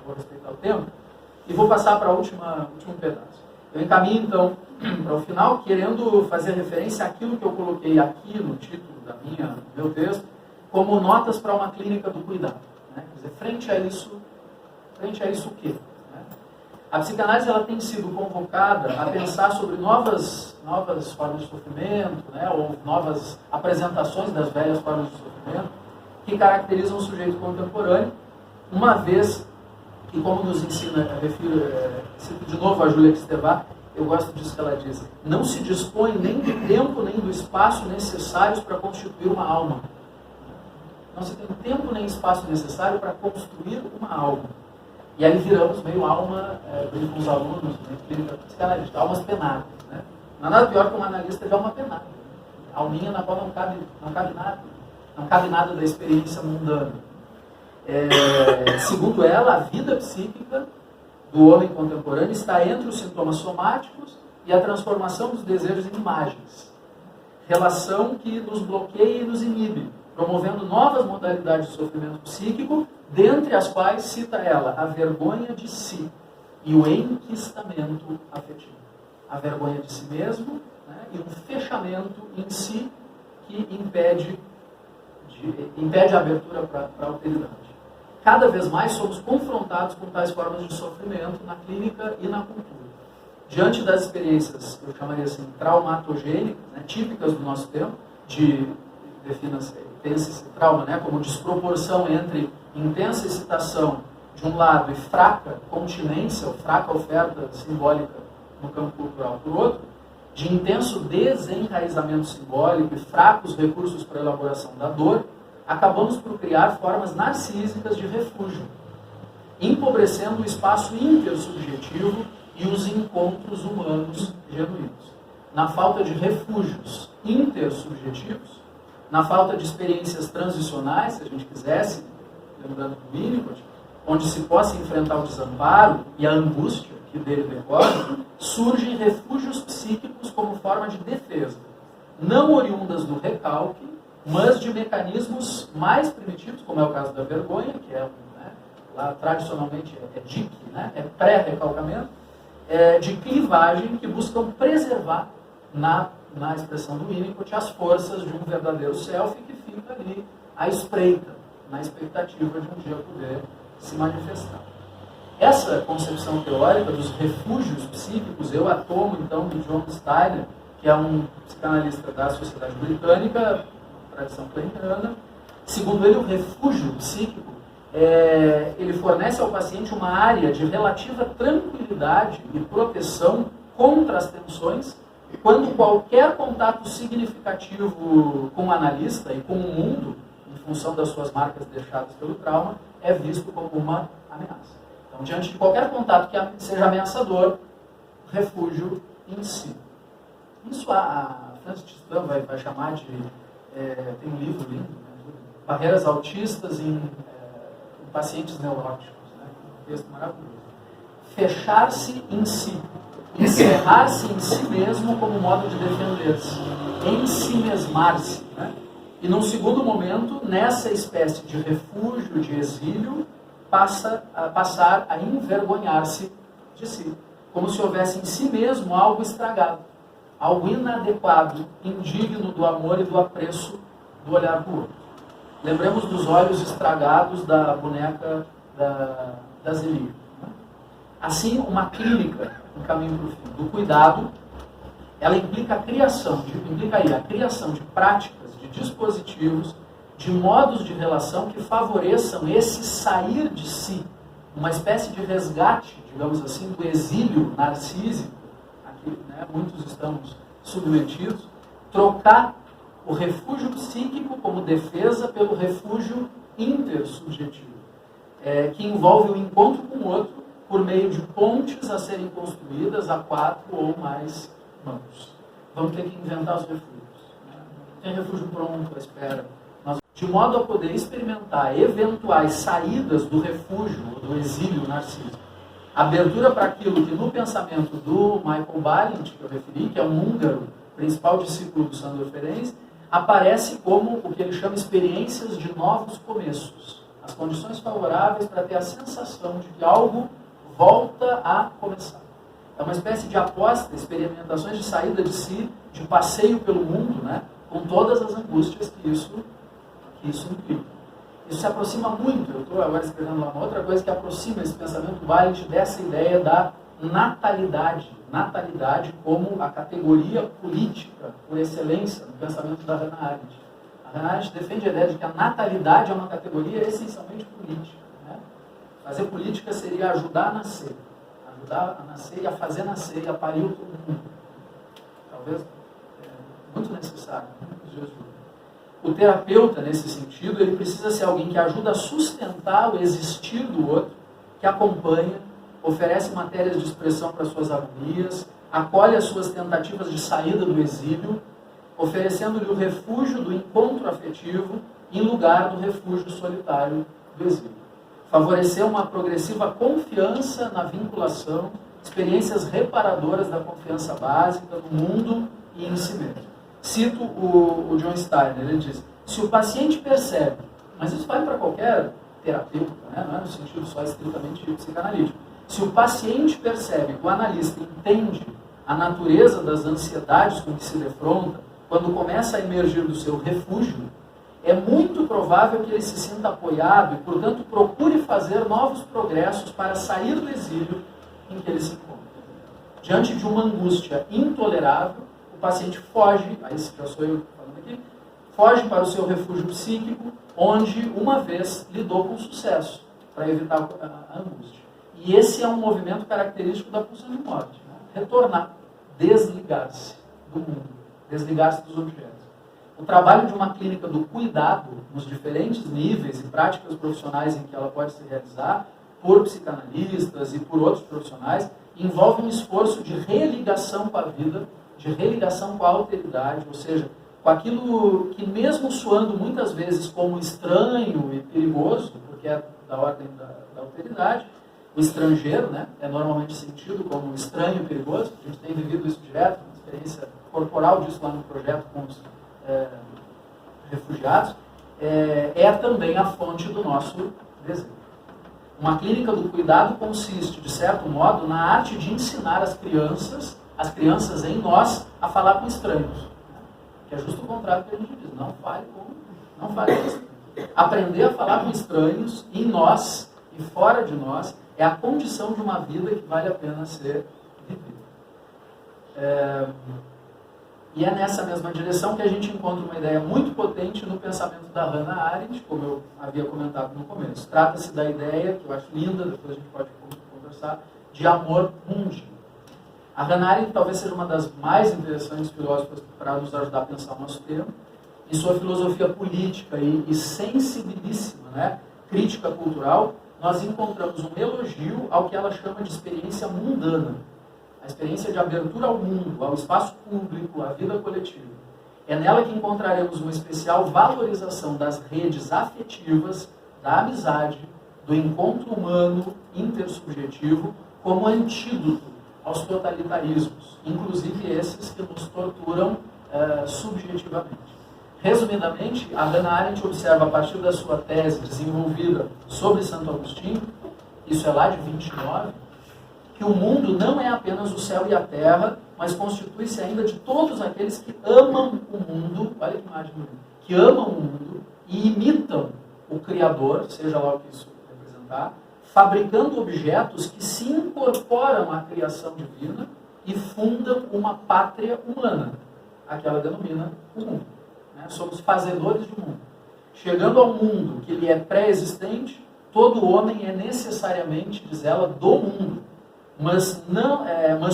vou respeitar o tempo, e vou passar para o último pedaço. Eu encaminho, então, para o final, querendo fazer referência àquilo que eu coloquei aqui no título do meu texto, como notas para uma clínica do cuidado. Né? Quer dizer, frente a isso o quê? Né? A psicanálise ela tem sido convocada a pensar sobre novas formas de sofrimento, né? Ou novas apresentações das velhas formas de sofrimento que caracterizam o sujeito contemporâneo, uma vez que, como nos ensina, cito de novo a Júlia Kristeva, eu gosto disso que ela diz, não se dispõe nem do tempo nem do espaço necessários para constituir uma alma. Não se tem tempo nem espaço necessário para construir uma alma. E aí viramos meio alma, com os alunos, né, clínica psicanalista, almas penadas. Né? Não é nada pior que uma analista de alma penada. Alminha na qual não cabe nada. Não cabe nada da experiência mundana. Segundo ela, a vida psíquica do homem contemporâneo está entre os sintomas somáticos e a transformação dos desejos em imagens. Relação que nos bloqueia e nos inibe, promovendo novas modalidades de sofrimento psíquico, dentre as quais cita ela a vergonha de si e o enquistamento afetivo. A vergonha de si mesmo, né, e um fechamento em si que impede a abertura para a alteridade. Cada vez mais somos confrontados com tais formas de sofrimento na clínica e na cultura. Diante das experiências, eu chamaria assim, traumatogênicas, né, típicas do nosso tempo, tem esse trauma, né, como desproporção entre intensa excitação de um lado e fraca continência, ou fraca oferta simbólica no campo cultural por outro, de intenso desenraizamento simbólico e fracos recursos para a elaboração da dor, acabamos por criar formas narcísicas de refúgio, empobrecendo o espaço intersubjetivo e os encontros humanos genuínos. Na falta de refúgios intersubjetivos, na falta de experiências transicionais, se a gente quisesse, lembrando do Winnicott, onde se possa enfrentar o desamparo e a angústia que dele decorre, surgem refúgios psíquicos como forma de defesa, não oriundas do recalque, mas de mecanismos mais primitivos, como é o caso da vergonha, que é, né, lá tradicionalmente é DIC, né, é pré-recalcamento, de clivagem que buscam preservar, na expressão do Winnicott, as forças de um verdadeiro self que fica ali à espreita, na expectativa de um dia poder se manifestar. Essa concepção teórica dos refúgios psíquicos, eu a tomo então do John Steiner, que é um psicanalista da Sociedade Britânica, tradição kleiniana. Segundo ele, o refúgio psíquico, ele fornece ao paciente uma área de relativa tranquilidade e proteção contra as tensões, quando qualquer contato significativo com o analista e com o mundo, em função das suas marcas deixadas pelo trauma, é visto como uma ameaça. Então, diante de qualquer contato que seja ameaçador, refúgio em si. Isso a Francis Tristan vai chamar de... tem um livro lindo, né? Barreiras autistas em pacientes neuróticos. Né? Um texto maravilhoso. Fechar-se em si. Encerrar-se em si mesmo como modo de defender-se. Ensimesmar-se. Né? E num segundo momento, nessa espécie de refúgio, de exílio, passar a envergonhar-se de si. como se houvesse em si mesmo algo estragado, algo inadequado, indigno do amor e do apreço do olhar do outro. Lembremos dos olhos estragados da boneca da Zeli. Assim, uma clínica, um caminho para o fim, do cuidado, ela implica a criação de práticas, de dispositivos, de modos de relação que favoreçam esse sair de si, uma espécie de resgate, digamos assim, do exílio narcísico, aqui, né, muitos estamos submetidos, trocar o refúgio psíquico como defesa pelo refúgio intersubjetivo, que envolve o encontro com o outro por meio de pontes a serem construídas a 4 ou mais mãos. Vamos ter que inventar os refúgios. Não tem refúgio pronto à espera. De modo a poder experimentar eventuais saídas do refúgio ou do exílio narcísico. Abertura para aquilo que no pensamento do Michael Balint, que eu referi, que é um húngaro, principal discípulo do Sándor Ferenc, aparece como o que ele chama experiências de novos começos. As condições favoráveis para ter a sensação de que algo volta a começar. É uma espécie de aposta, experimentações de saída de si, de passeio pelo mundo, né, com todas as angústias que isso implica. Isso se aproxima muito, eu estou agora escrevendo lá uma outra coisa que aproxima esse pensamento Balint dessa ideia da natalidade como a categoria política por excelência no pensamento da Hannah Arendt. A Hannah Arendt defende a ideia de que a natalidade é uma categoria essencialmente política. Né? Fazer política seria ajudar a nascer e a fazer nascer e a parir o mundo. Talvez muito necessário nos dias de hoje. O terapeuta, nesse sentido, ele precisa ser alguém que ajuda a sustentar o existir do outro, que acompanha, oferece matérias de expressão para suas agonias, acolhe as suas tentativas de saída do exílio, oferecendo-lhe o refúgio do encontro afetivo em lugar do refúgio solitário do exílio. Favorecer uma progressiva confiança na vinculação, experiências reparadoras da confiança básica no mundo e em si mesmo. Cito o John Steiner, ele diz, se o paciente percebe, mas isso vale para qualquer terapeuta, né? Não é no sentido só estritamente psicanalítico, se o paciente percebe que o analista entende a natureza das ansiedades com que se defronta, quando começa a emergir do seu refúgio, é muito provável que ele se sinta apoiado e, portanto, procure fazer novos progressos para sair do exílio em que ele se encontra. Diante de uma angústia intolerável, o paciente foge, aí já sou eu falando aqui, foge para o seu refúgio psíquico, onde uma vez lidou com sucesso, para evitar a angústia. E esse é um movimento característico da pulsão de morte. Né? Retornar, desligar-se do mundo, desligar-se dos objetos. O trabalho de uma clínica do cuidado, nos diferentes níveis e práticas profissionais em que ela pode se realizar, por psicanalistas e por outros profissionais, envolve um esforço de religação com a vida, de religação com a alteridade, ou seja, com aquilo que mesmo soando muitas vezes como estranho e perigoso, porque é da ordem da alteridade, o estrangeiro, né, é normalmente sentido como estranho e perigoso, a gente tem vivido isso direto, uma experiência corporal disso lá no projeto com os refugiados, é também a fonte do nosso desejo. Uma clínica do cuidado consiste, de certo modo, na arte de ensinar as crianças em nós, a falar com estranhos. Que é justo o contrário que a gente diz, não fale com estranhos. Aprender a falar com estranhos, em nós e fora de nós, é a condição de uma vida que vale a pena ser vivida. E é nessa mesma direção que a gente encontra uma ideia muito potente no pensamento da Hannah Arendt, como eu havia comentado no começo. Trata-se da ideia, que eu acho linda, depois a gente pode conversar, de amor mundi. A Hannah Arendt talvez seja uma das mais interessantes filósofas para nos ajudar a pensar o nosso tempo. Em sua filosofia política e sensibilíssima, né, crítica cultural, nós encontramos um elogio ao que ela chama de experiência mundana. A experiência de abertura ao mundo, ao espaço público, à vida coletiva. É nela que encontraremos uma especial valorização das redes afetivas, da amizade, do encontro humano intersubjetivo, como antídoto aos totalitarismos, inclusive esses que nos torturam subjetivamente. Resumidamente, a Hannah Arendt observa, a partir da sua tese desenvolvida sobre Santo Agostinho, isso é lá de 29, que o mundo não é apenas o céu e a terra, mas constitui-se ainda de todos aqueles que amam o mundo, olha que imagem bonita, que amam o mundo e imitam o Criador, seja lá o que isso representar, fabricando objetos que se incorporam à criação divina e fundam uma pátria humana, aquela denomina o mundo. Né? Somos fazedores do mundo. Chegando ao mundo que lhe é pré-existente, todo homem é necessariamente, diz ela, do mundo, mas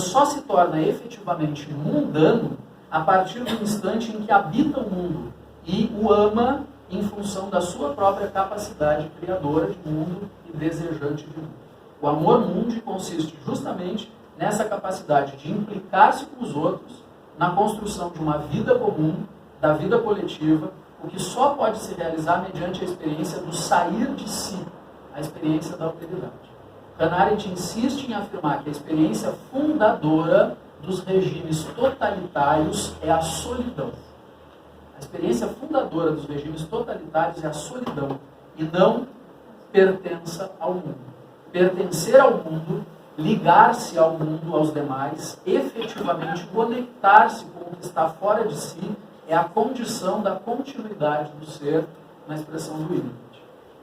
só se torna efetivamente mundano a partir do instante em que habita o mundo e o ama em função da sua própria capacidade criadora de mundo e desejante de mundo. O amor mundi consiste justamente nessa capacidade de implicar-se com os outros na construção de uma vida comum, da vida coletiva, o que só pode se realizar mediante a experiência do sair de si, a experiência da alteridade. Hannah Arendt insiste em afirmar que a experiência fundadora dos regimes totalitários é a solidão. A experiência fundadora dos regimes totalitários é a solidão e não pertença ao mundo. Pertencer ao mundo, ligar-se ao mundo, aos demais, efetivamente conectar-se com o que está fora de si, é a condição da continuidade do ser na expressão do Winnicott.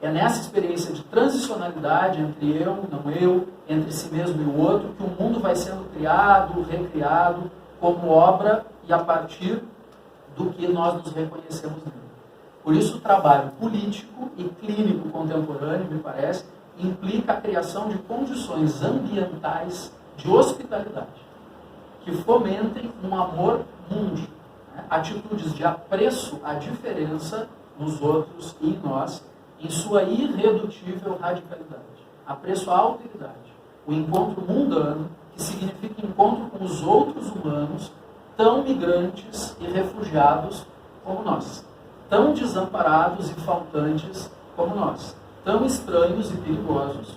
É nessa experiência de transicionalidade entre eu, não eu, entre si mesmo e o outro, que o mundo vai sendo criado, recriado, como obra e a partir do que nós nos reconhecemos nele. Por isso, o trabalho político e clínico contemporâneo, me parece, implica a criação de condições ambientais de hospitalidade, que fomentem um amor mundi, né? Atitudes de apreço à diferença nos outros e em nós, em sua irredutível radicalidade. Apreço à alteridade, o encontro mundano, que significa encontro com os outros humanos, tão migrantes e refugiados como nós, tão desamparados e faltantes como nós, tão estranhos e perigosos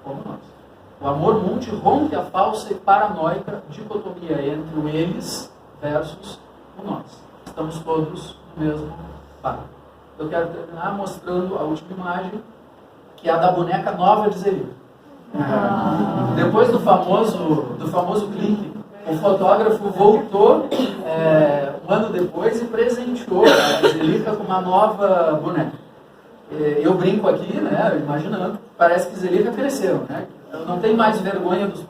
como nós. O amor mundi rompe a falsa e paranoica dicotomia entre o eles versus o nós. Estamos todos no mesmo barco. Eu quero terminar mostrando a última imagem, que é a da boneca nova de Zelica. Depois do famoso clique, o fotógrafo voltou um ano depois e presenteou a Zelica com uma nova boneca. Eu brinco aqui, né, imaginando, parece que Zelica cresceu, né? Não tem mais vergonha dos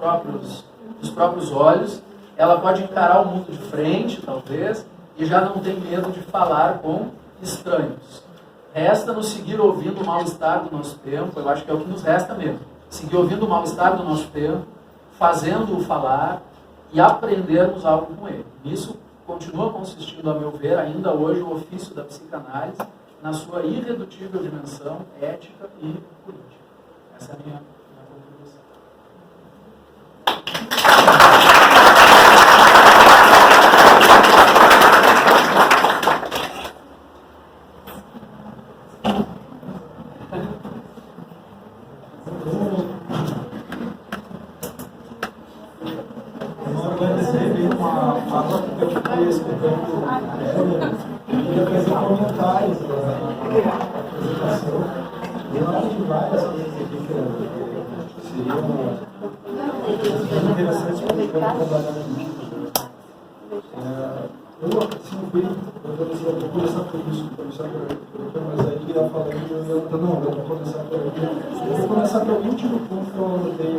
próprios olhos, ela pode encarar o mundo de frente, talvez, e já não tem medo de falar com estranhos. Resta-nos seguir ouvindo o mal-estar do nosso tempo, eu acho que é o que nos resta mesmo. Seguir ouvindo o mal-estar do nosso tempo, fazendo-o falar e aprendermos algo com ele. Nisso continua consistindo, a meu ver, ainda hoje o ofício da psicanálise na sua irredutível dimensão ética e política. Essa é a minha contribuição. Eu vou começar pelo último ponto que eu anotei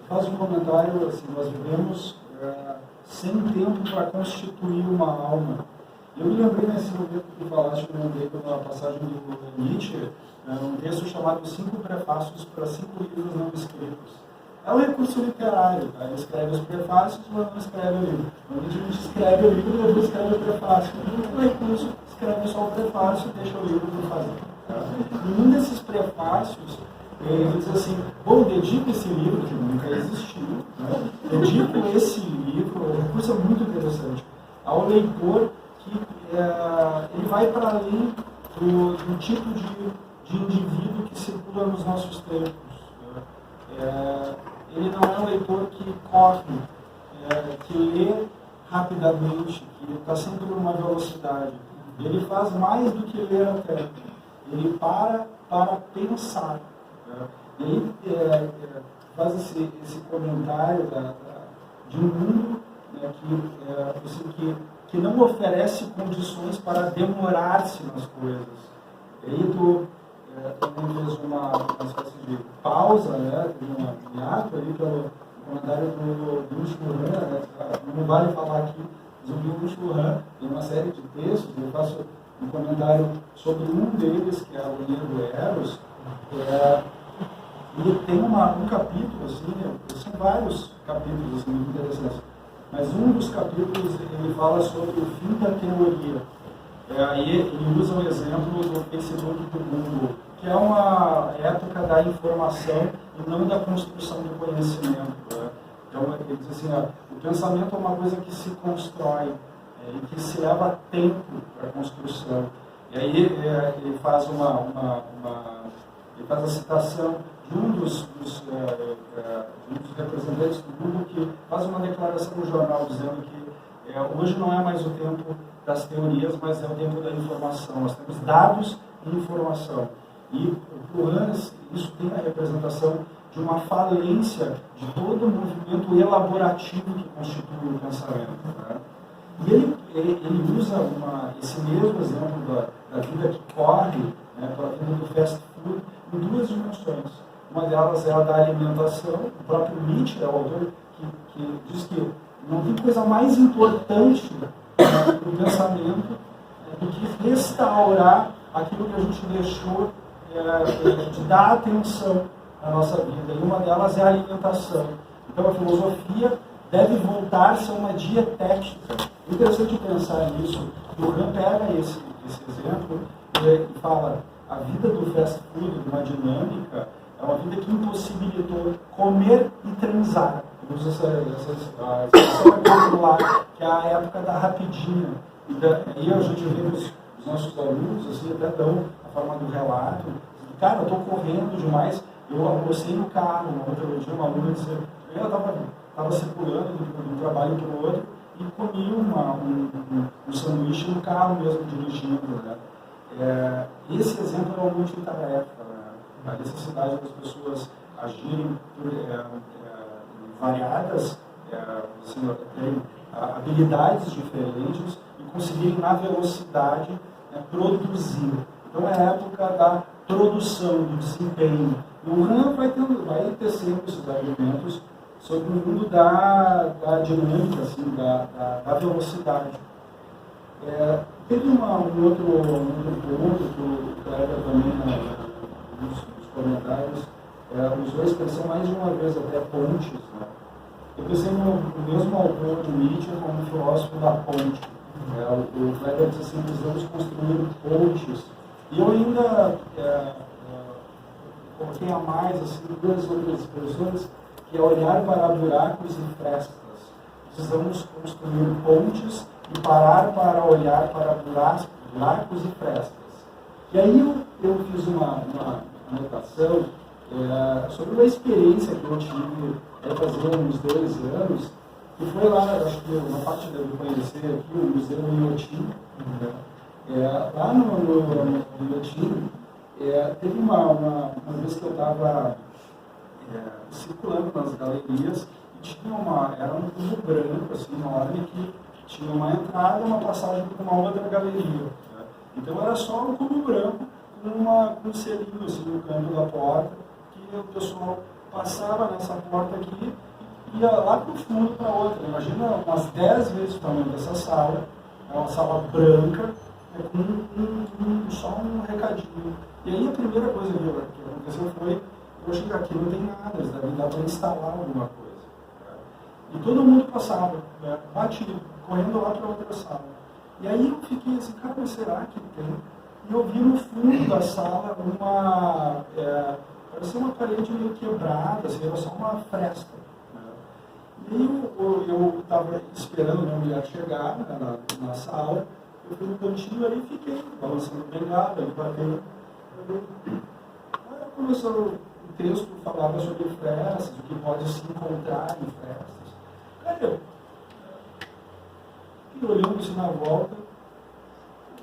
faz um comentário assim, nós vivemos sem tempo para constituir uma alma. Eu me lembrei nesse momento que falaste, eu lembrei da passagem do Nietzsche, um texto chamado 5 Prefácios para 5 Livros Não Escritos. É um recurso literário, tá? Ele escreve os prefácios, mas não escreve o livro. A gente escreve o livro e depois escreve o prefácio. O recurso escreve só o prefácio e deixa o livro por fazer. E um desses prefácios, ele diz assim, bom, dedico esse livro, que nunca existiu, né? Dedico esse livro, o recurso é muito interessante, ao leitor que ele vai para além do tipo de indivíduo que circula nos nossos tempos. Ele não é um leitor que corre, que lê rapidamente, que está sempre numa velocidade. Ele faz mais do que ler até. Ele para pensar. Né? E aí faz esse comentário de um mundo, né, que não oferece condições para demorar-se nas coisas. E aí tu também fez uma espécie de pausa, né, um hiato ali pelo comentário do Byung-Chul Han, né, não vale falar aqui, mas o Byung-Chul Han tem uma série de textos, eu faço um comentário sobre um deles, que é a Agonia do Eros, e tem um capítulo, assim, são vários capítulos assim, muito interessantes, mas um dos capítulos ele fala sobre o fim da teoria. E ele usa o exemplo do Facebook do Google, que é uma época da informação e não da construção do conhecimento. Né? Então, ele diz assim, o pensamento é uma coisa que se constrói e que se leva tempo para a construção. E aí ele faz ele faz a citação de um dos representantes do Google que faz uma declaração no jornal dizendo que hoje não é mais o tempo das teorias, mas é o tempo da informação. Nós temos dados e informação. E para o Hans, isso tem a representação de uma falência de todo o movimento elaborativo que constitui o pensamento. Né? E ele usa esse mesmo exemplo da vida que corre, né, pela vida do fast food, em duas dimensões. Uma delas é a da alimentação. O próprio Nietzsche é o autor que diz que não tem coisa mais importante para o pensamento do que restaurar aquilo que a gente deixou de dar atenção à nossa vida. E uma delas é a alimentação. Então a filosofia deve voltar-se a uma dietética. É interessante pensar nisso. O Han pega esse exemplo e fala: a vida do fast food, de uma dinâmica, é uma vida que impossibilitou comer e transar. Usa essa expressão popular, que é a época da rapidinha. E a gente vê os nossos alunos, assim, até dão a forma do relato. Cara, eu estou correndo demais. Eu almocei no carro. Outro dia, uma aluna disse: eu estava circulando de um trabalho para o outro e comi um sanduíche no carro mesmo, dirigindo. Né? Esse exemplo é uma multitarefa. Né? A necessidade das pessoas agirem por variadas habilidades diferentes e conseguirem, na velocidade, produzir. Então é a época da produção, do desempenho. E o Han vai tecendo esses argumentos sobre o mundo da dinâmica, assim, da velocidade. Teve um outro ponto que o Kleber também, nos comentários, usou a expressão mais de uma vez até pontes. Né? Eu pensei no mesmo autor de Nietzsche como filósofo da ponte. O Kleber diz assim: precisamos construir pontes. E eu ainda coloquei a mais assim, duas outras expressões, que é olhar para buracos e frestas. Precisamos construir pontes e parar para olhar para buracos e frestas. E aí eu fiz uma anotação sobre uma experiência que eu tive fazer uns 2 anos, e foi lá, acho que uma parte deve conhecer aqui, o Museu Inhotim. Lá no Inhotim, teve uma vez que eu estava circulando nas galerias e tinha era um cubo branco, assim, enorme, que tinha uma entrada e uma passagem para uma outra galeria. Né? Então era só um cubo branco com um selinho assim, no canto da porta, que o pessoal passava nessa porta aqui e ia lá para o fundo para outra. Imagina umas 10 vezes o tamanho dessa sala, é uma sala branca, com só um recadinho. E aí a primeira coisa que aconteceu foi: poxa, aqui não tem nada, eles devem dar para instalar alguma coisa. E todo mundo passava, batido, correndo lá para outra sala. E aí eu fiquei assim: cara, mas será que tem? E eu vi no fundo da sala parecia uma parede meio quebrada, assim, era só uma fresta. E aí eu estava esperando a minha mulher chegar, né, na sala. Eu fui no cantinho ali e fiquei balançando bengala, ele bateu. Aí começou o texto, falava sobre frestas, o que pode se encontrar em frestas. Cara, eu fiquei olhando assim na volta,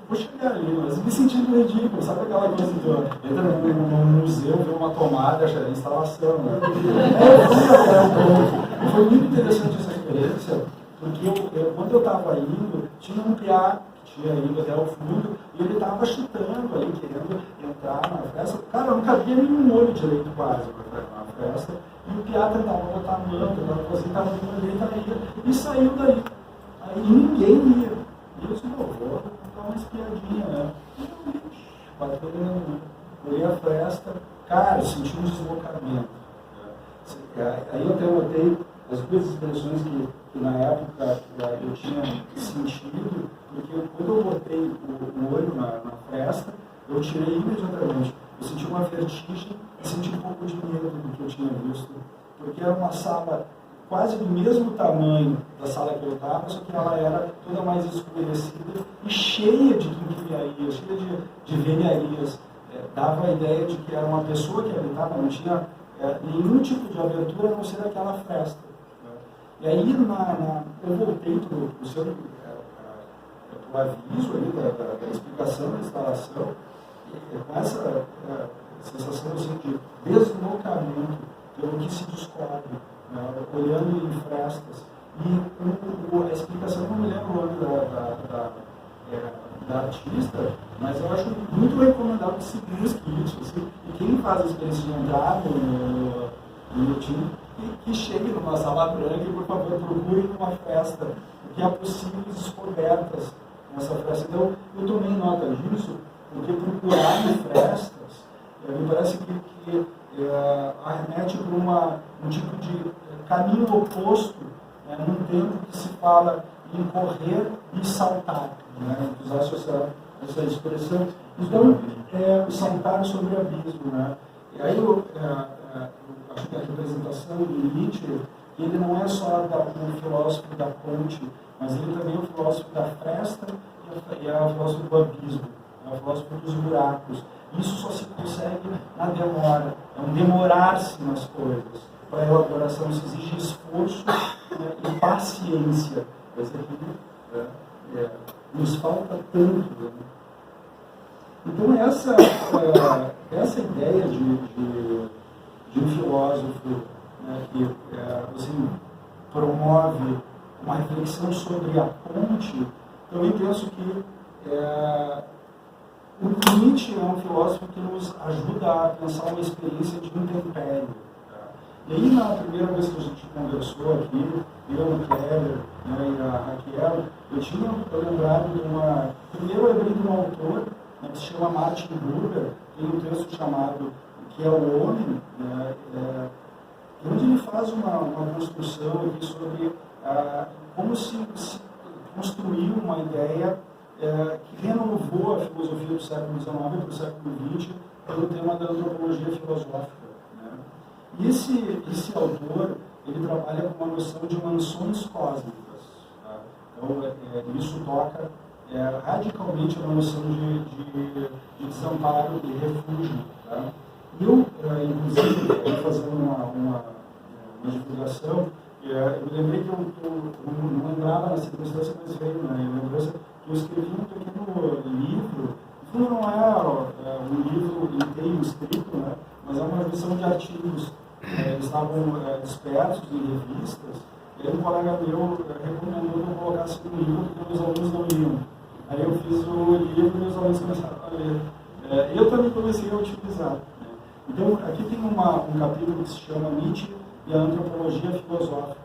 vou chegar ali, mas me sentindo ridículo, sabe aquela coisa de entra num museu, vê uma tomada, já é instalação, né? Foi muito interessante essa experiência, porque quando eu estava indo, tinha um piá que tinha ido até o fundo, e ele estava chutando ali, querendo entrar na festa. Cara, não cabia nenhum olho direito quase na festa, e o piá tentava botar a mão, estava com direito a ir, e saiu daí. Aí ninguém ia. E eu disse, vou dar uma espiadinha, né? Bateu olhando, olhei a festa, cara, senti um deslocamento. Aí eu até notei as duas expressões que na época eu tinha sentido, porque quando eu botei o olho na festa, eu tirei imediatamente. Eu senti uma vertigem e senti um pouco de medo do que eu tinha visto, porque era uma sala quase do mesmo tamanho da sala que eu estava, só que ela era toda mais escurecida e cheia de quinquilharias, cheia de velharias. Dava a ideia de que era uma pessoa que habitava, não tinha nenhum tipo de abertura a não ser aquela festa. E aí eu voltei para o seu aviso ali da explicação da instalação, com essa sensação assim, de deslocamento pelo que se descobre. Olhando em frestas. E a explicação, não me lembro o nome da artista, mas eu acho muito recomendável que se busque isso. Assim, e quem faz a experiência de entrar no time, que chegue numa sala branca e, por favor, procure numa festa, porque há possíveis descobertas nessa festa. Então, eu tomei nota disso, porque procurar em frestas, me parece que arremete para um tipo de caminho oposto, num tempo que se fala em correr e saltar, usar essa expressão. Então, saltar sobre o abismo. E aí eu acho que a representação do Nietzsche, ele não é só um filósofo da ponte, mas ele também é um filósofo da fresta e é um filósofo do abismo, é um filósofo dos buracos. Isso só se consegue na demora, é um demorar-se nas coisas. Para a elaboração se exige esforço e paciência. Esse aqui nos falta tanto. Então essa ideia de um filósofo que assim, promove uma reflexão sobre a ponte, também penso que o Nietzsche é um filósofo que nos ajuda a pensar uma experiência de intempério. E aí, na primeira vez que a gente conversou aqui, eu, o Keller e a Raquel, eu tinha lembrado de uma... Primeiro eu lembrei de um autor que se chama Martin Buber, tem um texto chamado Que é o Homem, onde ele faz uma construção aqui sobre como se construiu uma ideia que renovou a filosofia do século XIX para o século XX pelo tema da antropologia filosófica. E esse autor, ele trabalha com uma noção de mansões cósmicas. Então, isso toca radicalmente a noção de desamparo e refúgio. E eu, inclusive, fazendo uma divulgação, eu me lembrei que eu não lembrava na circunstância, mas veio na lembrança que eu escrevi um pequeno livro. No fundo, não é um livro inteiro escrito, mas é uma revisão de artigos. Eles estavam dispersos em revistas, e aí um colega meu recomendou que eu colocasse no livro porque meus alunos não liam. Aí eu fiz o livro e meus alunos começaram a ler. Eu também comecei a utilizar. Então, aqui tem um capítulo que se chama Nietzsche e a Antropologia Filosófica.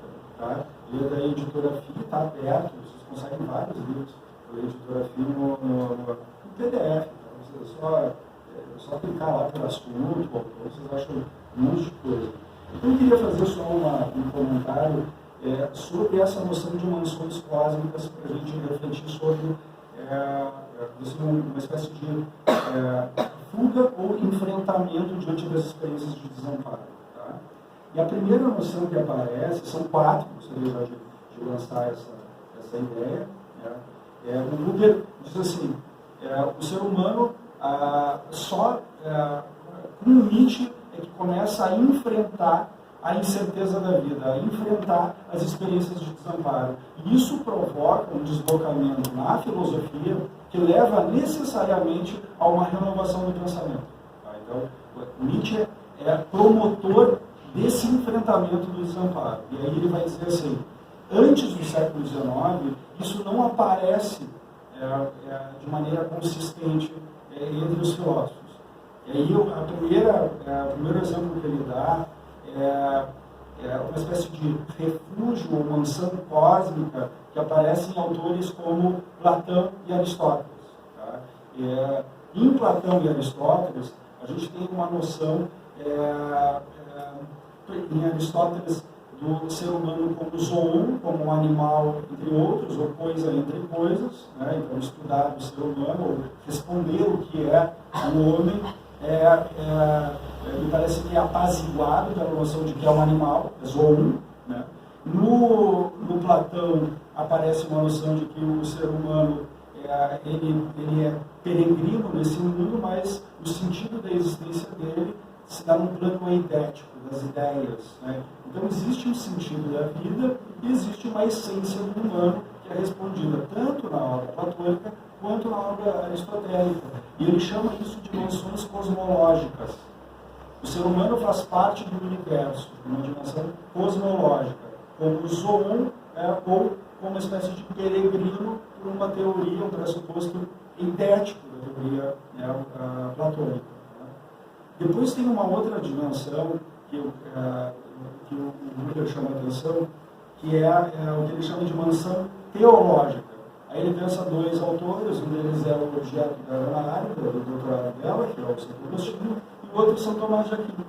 Ele é da editora FI, está aberto, vocês conseguem vários livros da editora FI no PDF. Só clicar lá pelo assunto, vocês acham um monte de coisa. Então eu queria fazer só um comentário sobre essa noção de mansões cósmicas para a gente refletir sobre uma espécie de fuga ou enfrentamento diante das experiências de desamparo. E a primeira noção que aparece, são 4, gostaria já de lançar essa ideia. O Buber diz assim, o ser humano só com o Nietzsche é que começa a enfrentar a incerteza da vida, a enfrentar as experiências de desamparo. E isso provoca um deslocamento na filosofia que leva necessariamente a uma renovação do pensamento. Tá? Então, Nietzsche é promotor desse enfrentamento do desamparo. E aí ele vai dizer assim, antes do século XIX, isso não aparece de maneira consistente entre os filósofos. E aí o primeiro exemplo que ele dá é uma espécie de refúgio ou mansão cósmica que aparece em autores como Platão e Aristóteles. Tá? Em Platão e Aristóteles, a gente tem uma noção, em Aristóteles, do ser humano como zoon, como um animal, entre outros, ou coisa entre coisas, né? Então estudar o ser humano, ou responder o que é o homem, me parece que é apaziguado pela noção de que é um animal, é zoon, né? No Platão aparece uma noção de que o ser humano ele é peregrino nesse mundo, mas o sentido da existência dele se dá num plano eidético, das ideias. Né? Então existe um sentido da vida e existe uma essência do humano que é respondida tanto na obra platônica quanto na obra aristotélica. E ele chama isso de noções cosmológicas. O ser humano faz parte do universo, uma dimensão cosmológica, como zoon, ou como uma espécie de peregrino por uma teoria, um pressuposto eidético da teoria platônica. Depois tem uma outra dimensão que o Buber chama a atenção, que é o que ele chama de mansão teológica. Aí ele pensa dois autores, um deles é o objeto da Ana Árida, do doutorado dela, que é o Santo Agostinho, e o outro é São Tomás de Aquino.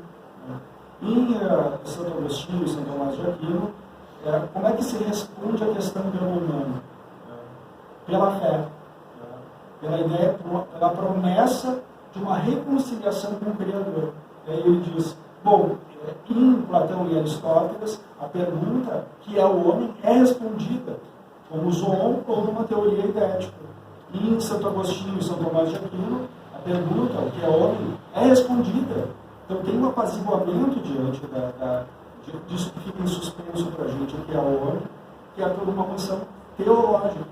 Em Santo Agostinho e São Tomás de Aquino, como é que se responde à questão do humano? Pela fé, pela ideia, pela promessa de uma reconciliação com o Criador. E aí ele diz, bom, em Platão e Aristóteles, a pergunta que é o homem é respondida como zoon ou numa teoria idética. E em Santo Agostinho e São Tomás de Aquino, a pergunta, o que é o homem, é respondida. Então tem um apaziguamento diante disso que fica em suspenso para a gente, o que é o homem, que é por uma mansão teológica.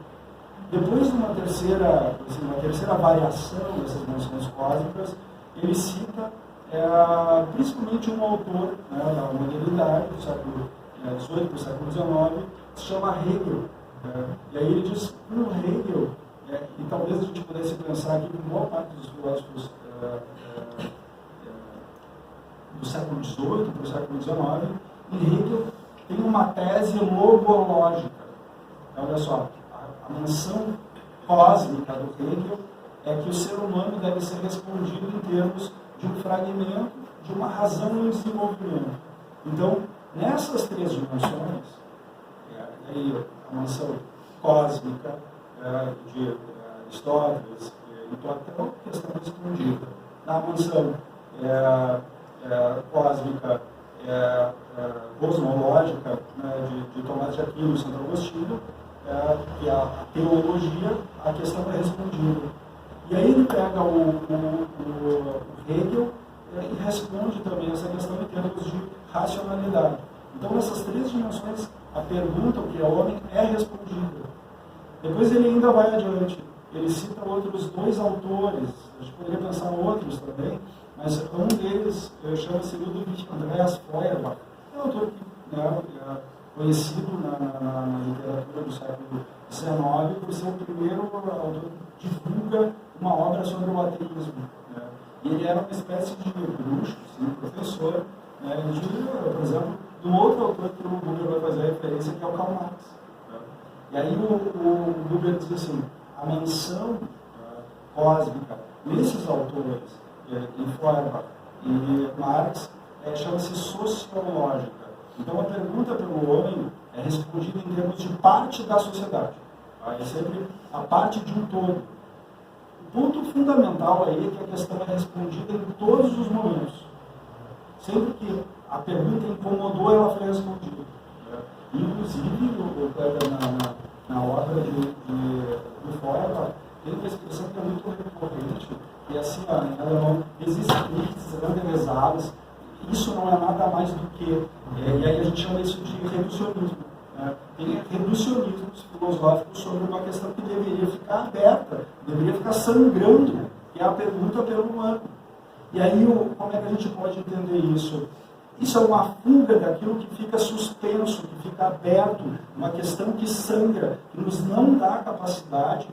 Depois de uma terceira variação dessas noções cósmicas, ele cita principalmente um autor da modernidade, do século XVIII para o século XIX, que se chama Hegel. E aí ele diz, Hegel, e talvez a gente pudesse pensar aqui que boa parte dos filósofos do século XVIII para o século XIX, em Hegel tem uma tese logológica. Olha só, a mansão cósmica do Hegel é que o ser humano deve ser respondido em termos de um fragmento, de uma razão em desenvolvimento. Então, nessas três dimensões, aí a mansão cósmica de Aristóteles e Platão, questão respondida. Na mansão cósmica cosmológica de Tomás de Aquino e Santo Agostinho, que é a teologia, a questão é respondida. E aí ele pega o Hegel e responde também essa questão em termos de racionalidade. Então, nessas três dimensões, a pergunta, o que é homem, é respondida. Depois ele ainda vai adiante. Ele cita outros dois autores, a gente poderia pensar em outros também, mas um deles chama-se Ludwig Andreas Feuerbach. É um autor que é conhecido na literatura do século XIX por ser o primeiro autor que divulga uma obra sobre o ateísmo. E ele era uma espécie de bruxo, professor, por exemplo, do outro autor que o Buber vai fazer a referência, que é o Karl Marx. E aí o Buber diz assim, a mansão cósmica nesses autores, em Feuerbach e Marx, chama-se sociológica. Então a pergunta pelo homem é respondida em termos de parte da sociedade. É sempre a parte de um todo. O ponto fundamental aí é que a questão é respondida em todos os momentos. Sempre que a pergunta incomodou, ela foi respondida. Inclusive, na obra do Feuerbach, tem uma expressão que é muito recorrente, que é assim, em alemão, isso não é nada mais do que, e aí a gente chama isso de reducionismo. reducionismos filosóficos sobre uma questão que deveria ficar aberta, deveria ficar sangrando, que é a pergunta pelo humano. E aí, como é que a gente pode entender isso? Isso é uma fuga daquilo que fica suspenso, que fica aberto, uma questão que sangra, que nos não dá capacidade,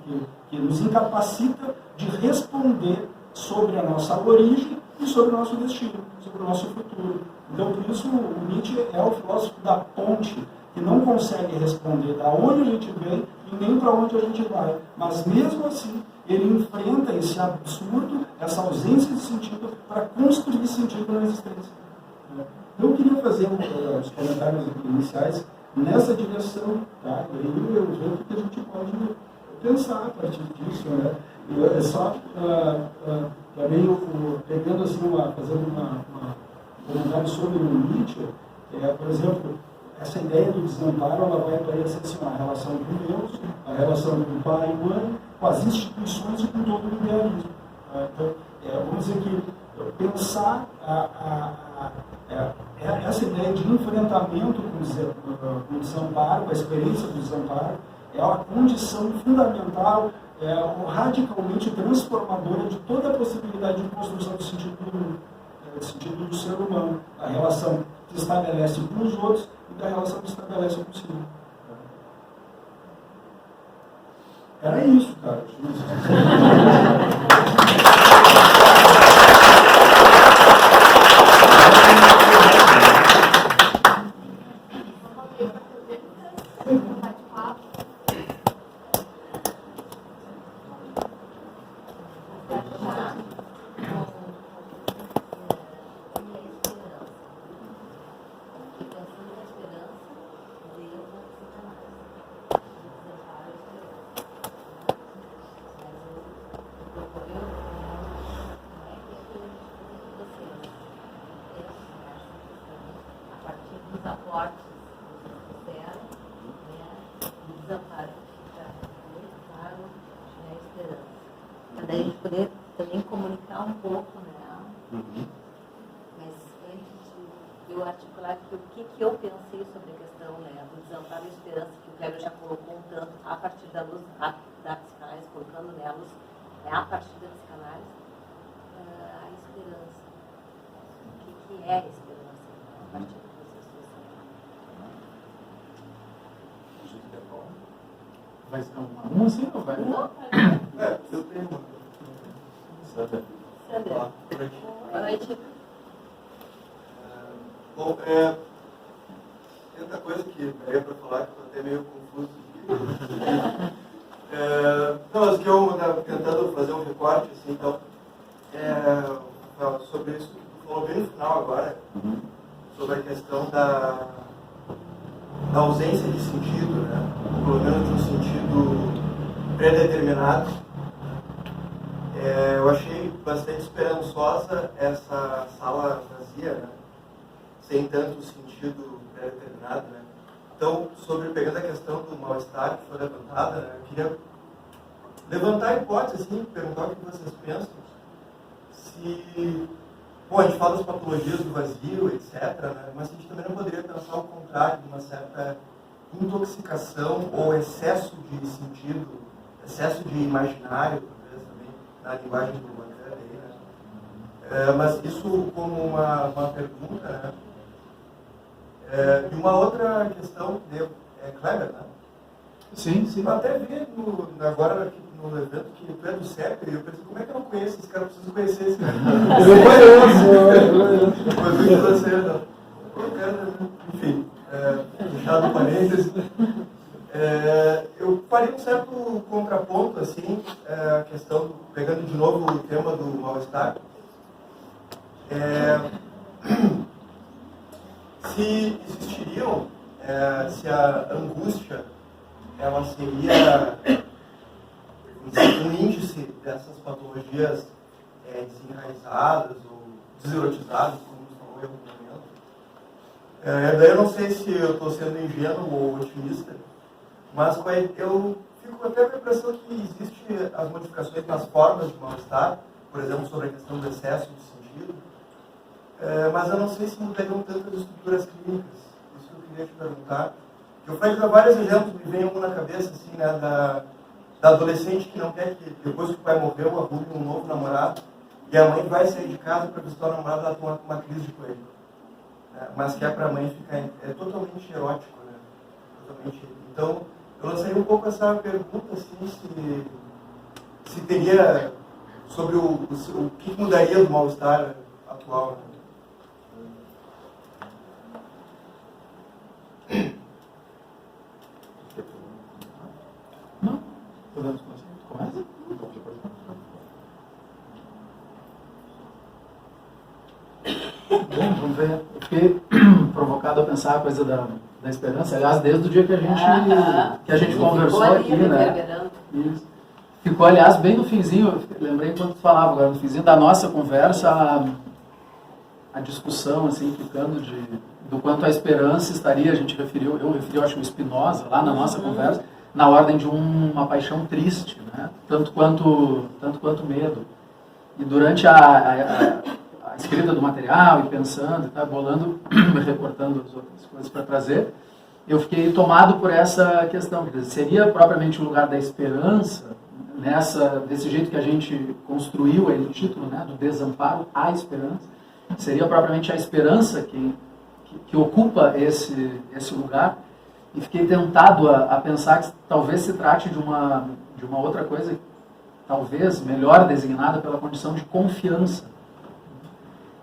que nos incapacita de responder sobre a nossa origem e sobre o nosso destino, sobre o nosso futuro. Então, por isso, o Nietzsche é o filósofo da ponte, que não consegue responder da onde a gente vem e nem para onde a gente vai. Mas, mesmo assim, ele enfrenta esse absurdo, essa ausência de sentido, para construir sentido na existência. Eu queria fazer os comentários iniciais nessa direção, tá? E aí eu vejo que a gente pode pensar a partir disso, né? É só também pegando assim, fazendo um comentário sobre o Nietzsche, por exemplo, essa ideia do desamparo, ela vai aparecer assim, a relação com Deus, a relação com o pai e mãe, com as instituições e com todo o idealismo. Então, vamos dizer que pensar essa ideia de enfrentamento com o desamparo, com a experiência do desamparo, é uma condição fundamental, radicalmente transformadora de toda a possibilidade de construção do sentido do ser humano, a relação que estabelece com os outros e da relação que estabelece consigo. Era isso, cara. Daí a gente poder também comunicar um pouco, né? Mas antes de eu articular o que eu pensei sobre a questão, né, do desamparo e esperança, que o Kleber já colocou um tanto a partir da luz da psicanálise, colocando nela a partir da psicanálise, a esperança. O que é a esperança, né, a partir do processo social? Vai ser um assim ou vai? Não, eu tenho uma. Sandra. Boa noite. Bom, tanta coisa que daria para falar que estou até meio confuso. Não, mas que eu tentando fazer um recorte, assim, então, sobre isso que tu falou bem no final agora, sobre a questão da ausência de sentido, né? Ou pelo menos de um sentido predeterminado. Eu achei bastante esperançosa essa sala vazia, né? Sem tanto sentido pré-determinado, né? Então, pegando a questão do mal-estar que foi levantada, né? Eu queria levantar a hipótese, assim, perguntar o que vocês pensam. Bom, a gente fala das patologias do vazio, etc., né? Mas a gente também não poderia pensar o contrário de uma certa intoxicação ou excesso de sentido, excesso de imaginário, na linguagem do Lacan, né? Mas isso como uma pergunta, né? E uma outra questão que Kleber, né? Sim. Eu até vi agora aqui no evento que tu é do CEP, e eu pensei, como é que eu não conheço esse cara? Eu preciso conhecer esse cara. Eu conheço. Mas vi que você não. Enfim, fechado parênteses. Eu faria um certo contraponto, assim, a questão, pegando de novo o tema do mal-estar. Se existiriam, se a angústia, ela seria um índice dessas patologias desenraizadas ou deserotizadas, como você falou em algum momento. Daí eu não sei se eu estou sendo ingênuo ou otimista, mas eu fico até com a impressão que existem as modificações nas formas de mal-estar, por exemplo, sobre a questão do excesso de sentido, mas eu não sei se mudariam tantas estruturas clínicas. Isso que eu queria te perguntar, Eu falei dar vários exemplos, me vem um na cabeça, assim, né, da adolescente que não quer que, depois que o pai morreu, arrume um novo namorado, e a mãe vai sair de casa para visitar o namorado, ela toma uma crise de coelho. Né? Mas que é para a mãe ficar... É totalmente erótico, né? Totalmente... Então, eu lançaria um pouco essa pergunta, assim, se teria... sobre o que mudaria do mal-estar atual. Né? Não? Podemos começar? Começa? Bom, vamos ver. Eu fiquei provocado a pensar a coisa da esperança. Aliás, desde o dia que a gente conversou aqui, né? Isso. Ficou, aliás, bem no finzinho, eu lembrei quando tu falava agora, no finzinho da nossa conversa, a discussão, assim, ficando do quanto a esperança estaria, eu referi, acho, o Spinoza, lá na nossa conversa, na ordem de uma paixão triste, né? Tanto quanto medo. E durante a escrita do material, e pensando, e bolando, recortando as outras coisas para trazer, eu fiquei tomado por essa questão. Quer dizer, seria propriamente o lugar da esperança, desse jeito que a gente construiu aí no título, né, do desamparo à esperança, seria propriamente a esperança que ocupa esse lugar, e fiquei tentado a pensar que talvez se trate de uma outra coisa, talvez melhor designada pela condição de confiança,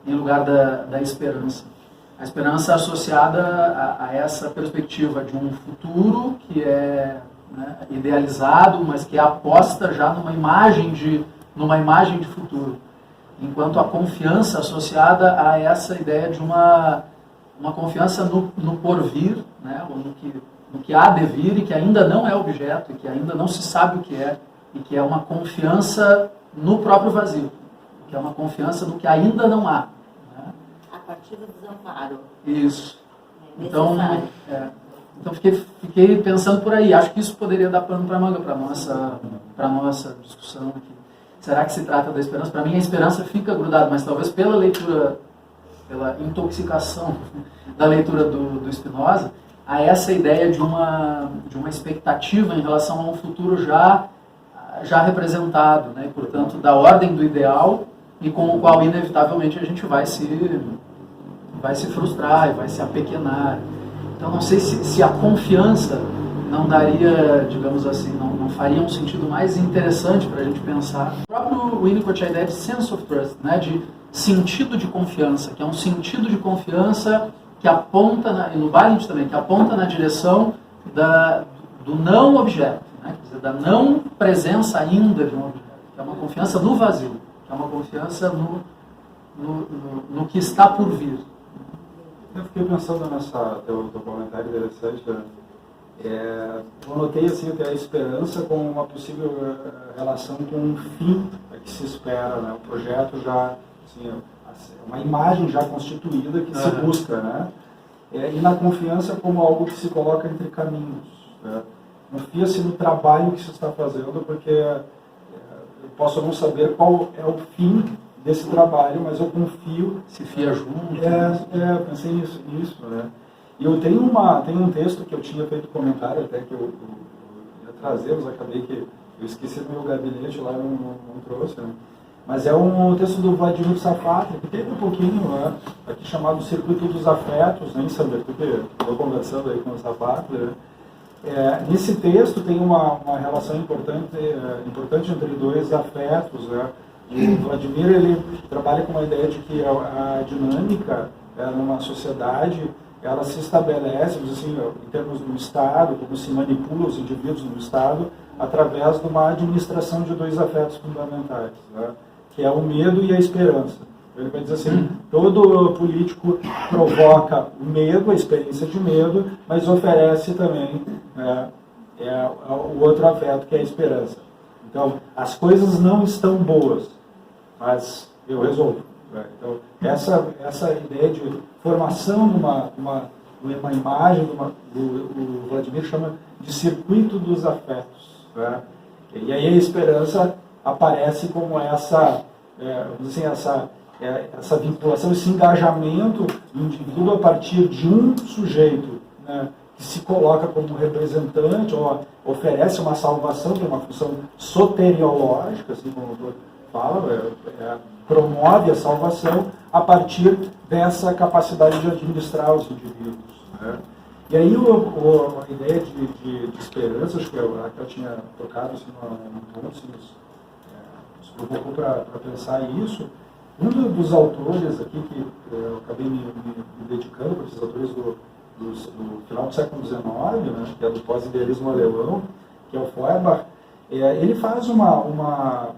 em lugar da esperança. A esperança associada a essa perspectiva de um futuro que é, né, idealizado, mas que é aposta já numa imagem de futuro. Enquanto a confiança associada a essa ideia de uma confiança no porvir, né, ou no que há de vir e que ainda não é objeto, e que ainda não se sabe o que é, e que é uma confiança no próprio vazio, que é uma confiança no que ainda não há. Né? A partir do desamparo. Isso. Então fiquei pensando por aí. Acho que isso poderia dar pano para manga para nossa discussão aqui. Será que se trata da esperança? Para mim a esperança fica grudada, mas talvez pela leitura, pela intoxicação da leitura do Spinoza, a essa ideia de uma expectativa em relação a um futuro já representado, né? E, portanto, da ordem do ideal, e com o qual inevitavelmente a gente vai se frustrar e vai se apequenar. Então não sei se a confiança não daria, digamos assim, não faria um sentido mais interessante para a gente pensar. O próprio Winnicott, a ideia de sense of trust, né, de sentido de confiança, que é um sentido de confiança que aponta, e no Balint também, que aponta na direção do não objeto, né, quer dizer, da não presença ainda de um objeto, que é uma confiança no vazio, que é uma confiança no que está por vir. Eu fiquei pensando nessa teu comentário interessante. Eu notei assim que a esperança com uma possível relação com um fim que se espera, né? Um projeto já, assim, uma imagem já constituída que se busca, né? E na confiança como algo que se coloca entre caminhos. Né? Confia-se no trabalho que se está fazendo, porque eu posso não saber qual é o fim desse trabalho, mas eu confio. Se fia junto. Pensei nisso, né? E eu tenho um texto que eu tinha feito comentário até que eu ia trazer, mas acabei que eu esqueci no meu gabinete lá, não trouxe, né? Mas é um texto do Vladimir Safatli, que teve um pouquinho, né, aqui chamado Circuito dos Afetos, né, Sander, porque estou conversando aí com o Safatli, né? Nesse texto tem uma relação importante entre dois afetos, né? O Vladimir ele trabalha com a ideia de que a dinâmica numa sociedade ela se estabelece, assim, em termos do Estado, como se manipula os indivíduos no Estado, através de uma administração de dois afetos fundamentais, né? Que é o medo e a esperança. Ele vai dizer assim, todo político provoca o medo, a experiência de medo, mas oferece também o outro afeto, que é a esperança. Então, as coisas não estão boas, mas eu resolvo. Né? Então, essa ideia de formação de uma imagem, o Vladimir chama de circuito dos afetos. Né? E aí a esperança aparece como essa vinculação, esse engajamento do indivíduo a partir de um sujeito, né? que se coloca como representante ou oferece uma salvação, tem uma função soteriológica, assim como o autor fala, promove a salvação a partir dessa capacidade de administrar os indivíduos, né? E aí a ideia de esperança, acho que eu tinha tocado assim, no ponto, assim, nos provocou para pensar isso. Um dos autores aqui, que eu acabei me dedicando para esses autores do final do século XIX, né, que é do pós-idealismo alemão, que é o Feuerbach, ele faz uma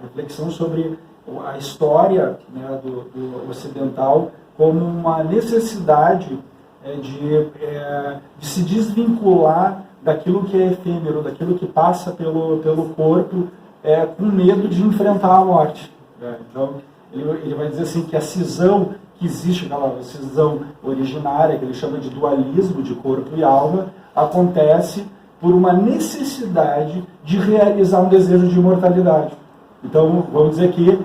reflexão sobre a história, né, do ocidental como uma necessidade de se desvincular daquilo que é efêmero, daquilo que passa pelo corpo, com medo de enfrentar a morte. Então, ele vai dizer assim que a cisão que existe, aquela cisão originária, que ele chama de dualismo de corpo e alma, acontece por uma necessidade de realizar um desejo de imortalidade. Então, vamos dizer que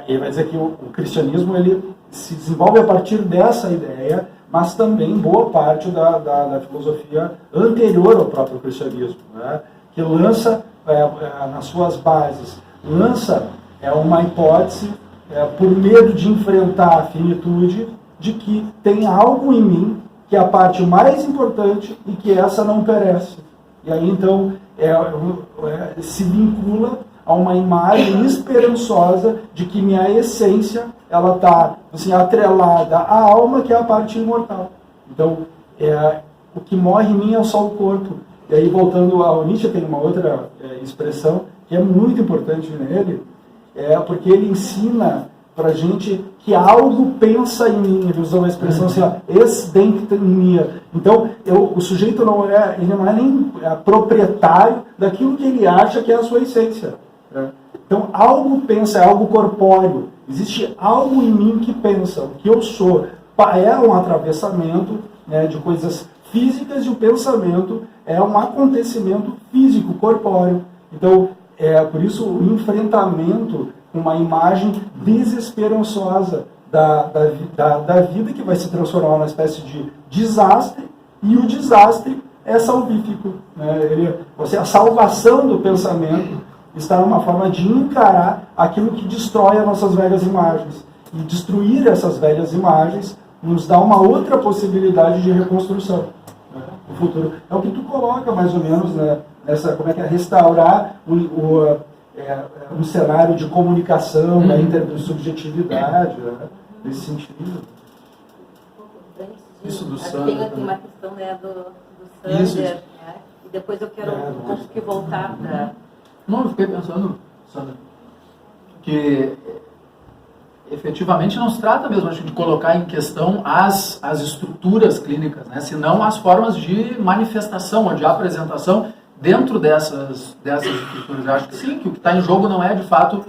ele vai dizer que o cristianismo ele se desenvolve a partir dessa ideia, mas também boa parte da filosofia anterior ao próprio cristianismo, né, que lança nas suas bases, uma hipótese por medo de enfrentar a finitude, de que tem algo em mim que é a parte mais importante e que essa não perece. E aí então se vincula a uma imagem esperançosa de que minha essência ela está assim, atrelada à alma, que é a parte imortal. Então, o que morre em mim é só o corpo. E aí, voltando ao Nietzsche, tem uma outra expressão que é muito importante nele, porque ele ensina para a gente que algo pensa em mim. Ele usou uma expressão assim, es denkt in mir. Então, o sujeito não é nem proprietário daquilo que ele acha que é a sua essência. Então, algo pensa, é algo corpóreo. Existe algo em mim que pensa. O que eu sou é um atravessamento, né, de coisas físicas, e o pensamento é um acontecimento físico, corpóreo. Então, por isso o enfrentamento com uma imagem desesperançosa da vida, que vai se transformar numa espécie de desastre, e o desastre é salvífico, né? A salvação do pensamento está numa forma de encarar aquilo que destrói as nossas velhas imagens. E destruir essas velhas imagens nos dá uma outra possibilidade de reconstrução, né? O futuro. É o que tu coloca, mais ou menos, né? Como é que é restaurar um cenário de comunicação, da intersubjetividade, né? Nesse sentido. Isso do Sander. Tem uma questão, né, do Sander, né? E depois eu quero conseguir voltar para... Não, eu fiquei pensando, Sandra, que efetivamente não se trata mesmo de colocar em questão as estruturas clínicas, né, senão as formas de manifestação ou de apresentação dentro dessas estruturas. Eu acho que sim, que o que está em jogo não é, de fato,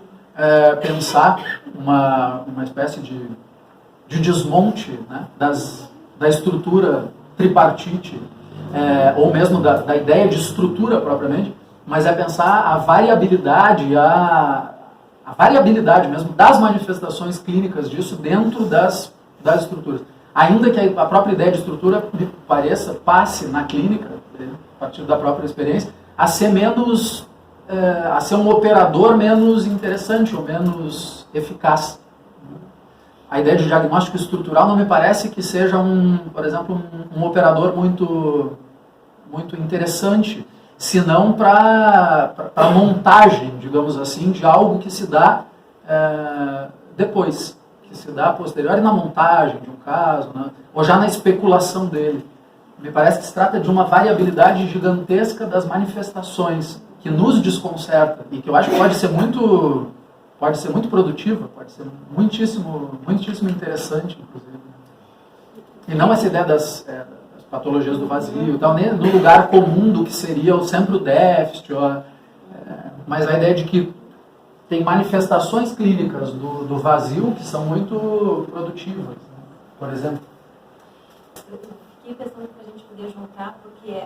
pensar uma espécie de desmonte, né, da estrutura tripartite, ou mesmo da ideia de estrutura propriamente, mas é pensar a variabilidade, a variabilidade mesmo das manifestações clínicas disso dentro das estruturas. Ainda que a própria ideia de estrutura passe na clínica, a partir da própria experiência, a ser um operador menos interessante ou menos eficaz. A ideia de diagnóstico estrutural não me parece que seja, por exemplo, um operador muito interessante, senão para a montagem, digamos assim, de algo que se dá depois, que se dá a posteriori na montagem de um caso, né, ou já na especulação dele. Me parece que se trata de uma variabilidade gigantesca das manifestações que nos desconcerta e que eu acho que pode ser muito produtiva, pode ser muitíssimo interessante, inclusive. E não essa ideia das patologias do vazio, tal, nem no lugar comum do que seria sempre o déficit, mas a ideia de que tem manifestações clínicas do vazio que são muito produtivas, né? Por exemplo. Eu fiquei pensando que a gente podia juntar, porque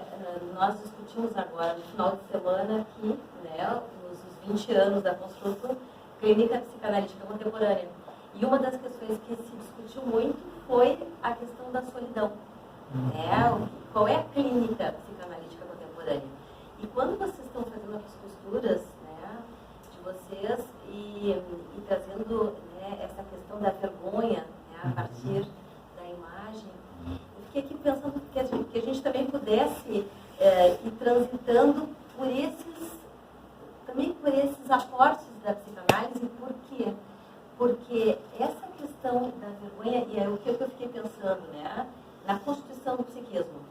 nós discutimos agora, no final de semana, aqui, né, nos 20 anos da Construto, Clínica Psicanalítica Contemporânea. E uma das questões que se discutiu muito foi a questão da solidão. qual é a clínica psicanalítica contemporânea. E quando vocês estão fazendo as costuras, né, de vocês e trazendo, né, essa questão da vergonha, né, a partir da imagem, eu fiquei aqui pensando que a gente também pudesse ir transitando por esses aportes da psicanálise. Por quê? Porque essa questão da vergonha, e é o que eu fiquei pensando, né, na constituição do psiquismo.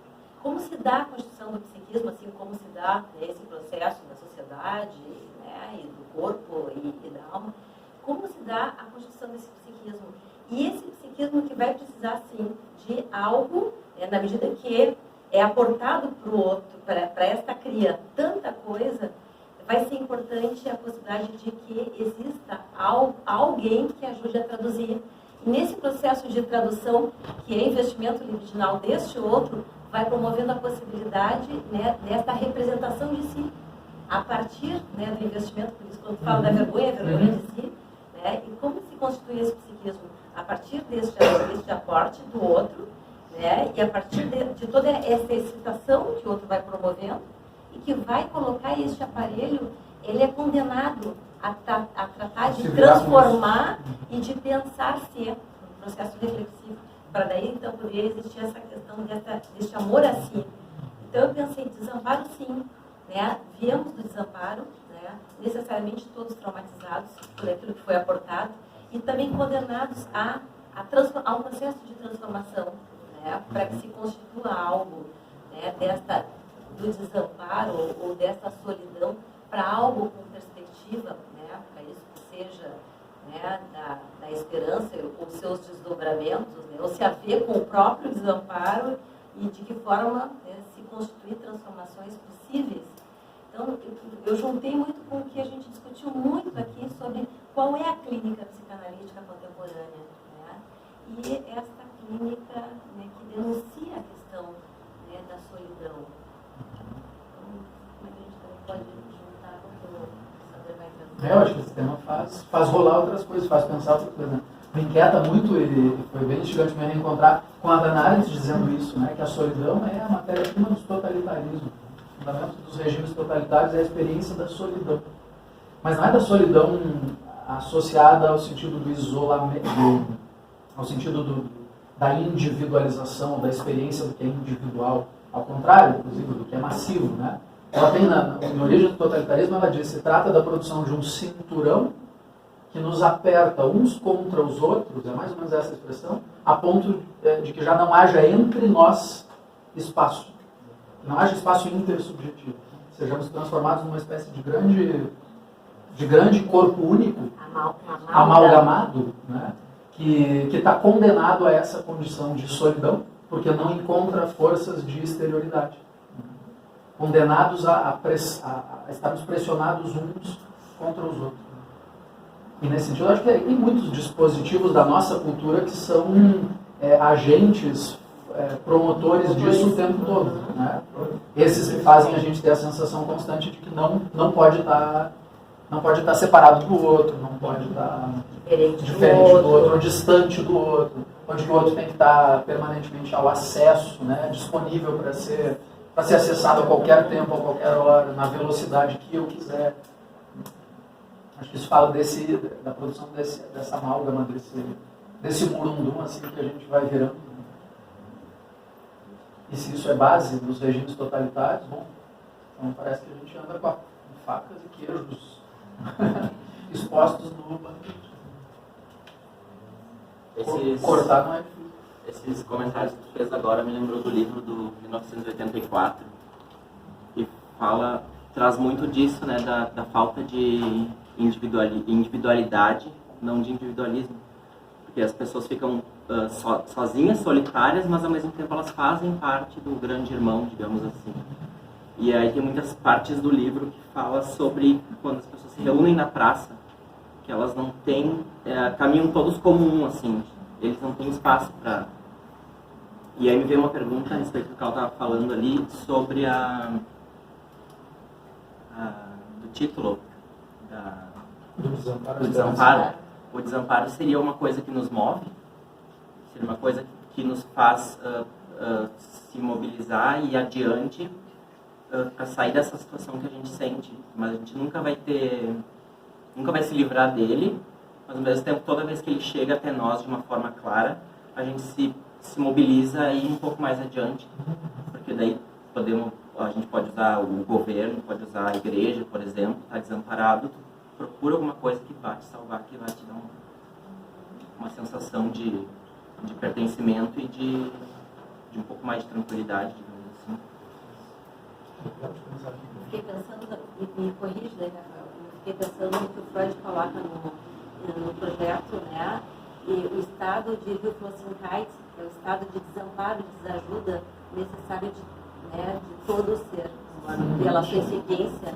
Como se dá a constituição do psiquismo, assim como se dá, né, esse processo da sociedade, né, e do corpo e da alma, como se dá a constituição desse psiquismo? E esse psiquismo que vai precisar, sim, de algo, na medida que é aportado para o outro, para esta cria tanta coisa, vai ser importante a possibilidade de que exista alguém que ajude a traduzir. E nesse processo de tradução, que é investimento libidinal deste outro, vai promovendo a possibilidade, né, desta representação de si, a partir, né, do investimento. Por isso, quando falo da vergonha, a vergonha de si, né, e como se constitui esse psiquismo? A partir deste aporte do outro, né, e a partir de toda essa excitação que o outro vai promovendo, e que vai colocar este aparelho, ele é condenado a tratar de transformar e de pensar-se no processo reflexivo, para daí então poder existir essa questão deste amor a si. Então eu pensei, desamparo sim, né? Viemos do desamparo, né? Necessariamente todos traumatizados por aquilo que foi aportado, e também condenados a um processo de transformação, né? Para que se constitua algo, né, do desamparo ou dessa solidão para algo com perspectiva, né, para isso que seja, né, da esperança ou seus desdobramentos, né, ou se haver com o próprio desamparo e de que forma, né, se constituir transformações possíveis. Então, eu juntei muito com o que a gente discutiu muito aqui sobre qual é a clínica psicanalítica contemporânea, né, e esta clínica, né, que denuncia a questão, né, da solidão. Eu acho que esse tema faz rolar outras coisas, faz pensar outras coisas. Né? Me inquieta muito, ele foi bem instigante me reencontrar com a Hannah Arendt dizendo isso, né? Que a solidão é a matéria-prima dos totalitarismos. O fundamento dos regimes totalitários é a experiência da solidão. Mas não é da solidão associada ao sentido do isolamento, ao sentido da individualização, da experiência do que é individual. Ao contrário, inclusive, do que é massivo, né? Ela tem, na origem do totalitarismo, ela diz, se trata da produção de um cinturão que nos aperta uns contra os outros, é mais ou menos essa expressão, a ponto de que já não haja entre nós espaço. Não haja espaço intersubjetivo. Sejamos transformados numa espécie de grande corpo único, amalgamado, né? Que está condenado a essa condição de solidão, porque não encontra forças de exterioridade. Condenados a estarmos pressionados uns contra os outros. E nesse sentido, eu acho que tem muitos dispositivos da nossa cultura que são agentes promotores disso o tempo todo. Né? Esses que fazem a gente ter a sensação constante de que não pode estar separado do outro, não pode estar diferente do outro, ou distante do outro, onde o outro tem que estar permanentemente ao acesso, né? Disponível para ser acessado a qualquer tempo, a qualquer hora, na velocidade que eu quiser. Acho que isso fala da produção dessa amálgama, desse murundum assim, que a gente vai virando. E se isso é base dos regimes totalitários, bom, então parece que a gente anda com facas e queijos expostos no banquete. Cortar não é difícil. Esses comentários que tu fez agora me lembrou do livro do 1984, que traz muito disso, né, da falta de individualidade, não de individualismo, porque as pessoas ficam sozinhas, solitárias, mas ao mesmo tempo elas fazem parte do grande irmão, digamos assim. E aí tem muitas partes do livro que fala sobre quando as pessoas se reúnem na praça, que elas não têm, caminham todos como um, assim, eles não têm espaço para... E aí me veio uma pergunta a respeito do que ela estava falando ali, sobre do título do desamparo. O desamparo seria uma coisa que nos move? Seria uma coisa que nos faz se mobilizar e ir adiante para sair dessa situação que a gente sente. Mas a gente nunca vai se livrar dele, mas ao mesmo tempo, toda vez que ele chega até nós de uma forma clara, a gente se mobiliza e ir um pouco mais adiante, porque daí a gente pode usar o governo, pode usar a igreja, por exemplo, está desamparado, tu procura alguma coisa que vai te salvar, que vai te dar uma sensação de pertencimento e de um pouco mais de tranquilidade, digamos assim. Fiquei pensando, me corrige daí, Rafael, fiquei pensando no que o Freud coloca no projeto, né? E o estado de Hilflosigkeit, que é o estado de desamparo, de desajuda necessário de todo o ser humano, pela sua incidência,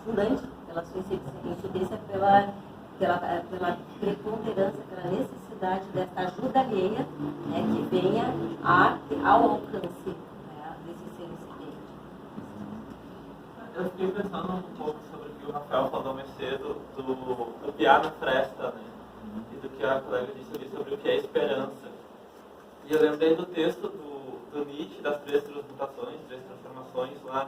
fundante, pela sua incidência, pela preponderância, pela necessidade dessa ajuda alheia, né, que venha ao alcance, né, desse ser incidente. Eu fiquei pensando um pouco sobre o que o Rafael falou mais cedo, do piar na fresta, né? E do que a colega disse ali sobre o que é esperança. E eu lembrei do texto do Nietzsche, das três transmutações, três transformações lá,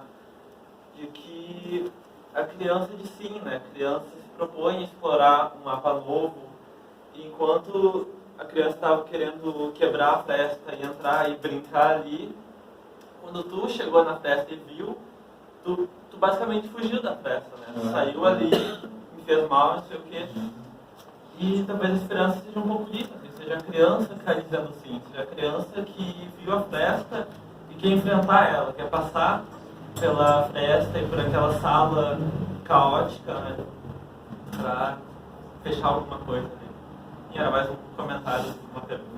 de que a criança de sim, né? A criança se propõe a explorar um mapa novo, e enquanto a criança estava querendo quebrar a fresta e entrar e brincar ali, quando tu chegou na fresta e viu, tu basicamente fugiu da fresta, né? Tu saiu ali, me fez mal, não sei o quê. E talvez a esperança seja um pouco disso, assim, seja a criança que está dizendo sim, seja a criança que viu a fresta e quer enfrentar ela, quer passar pela fresta e por aquela sala caótica, né, para fechar alguma coisa. Né? E era mais um comentário, uma pergunta.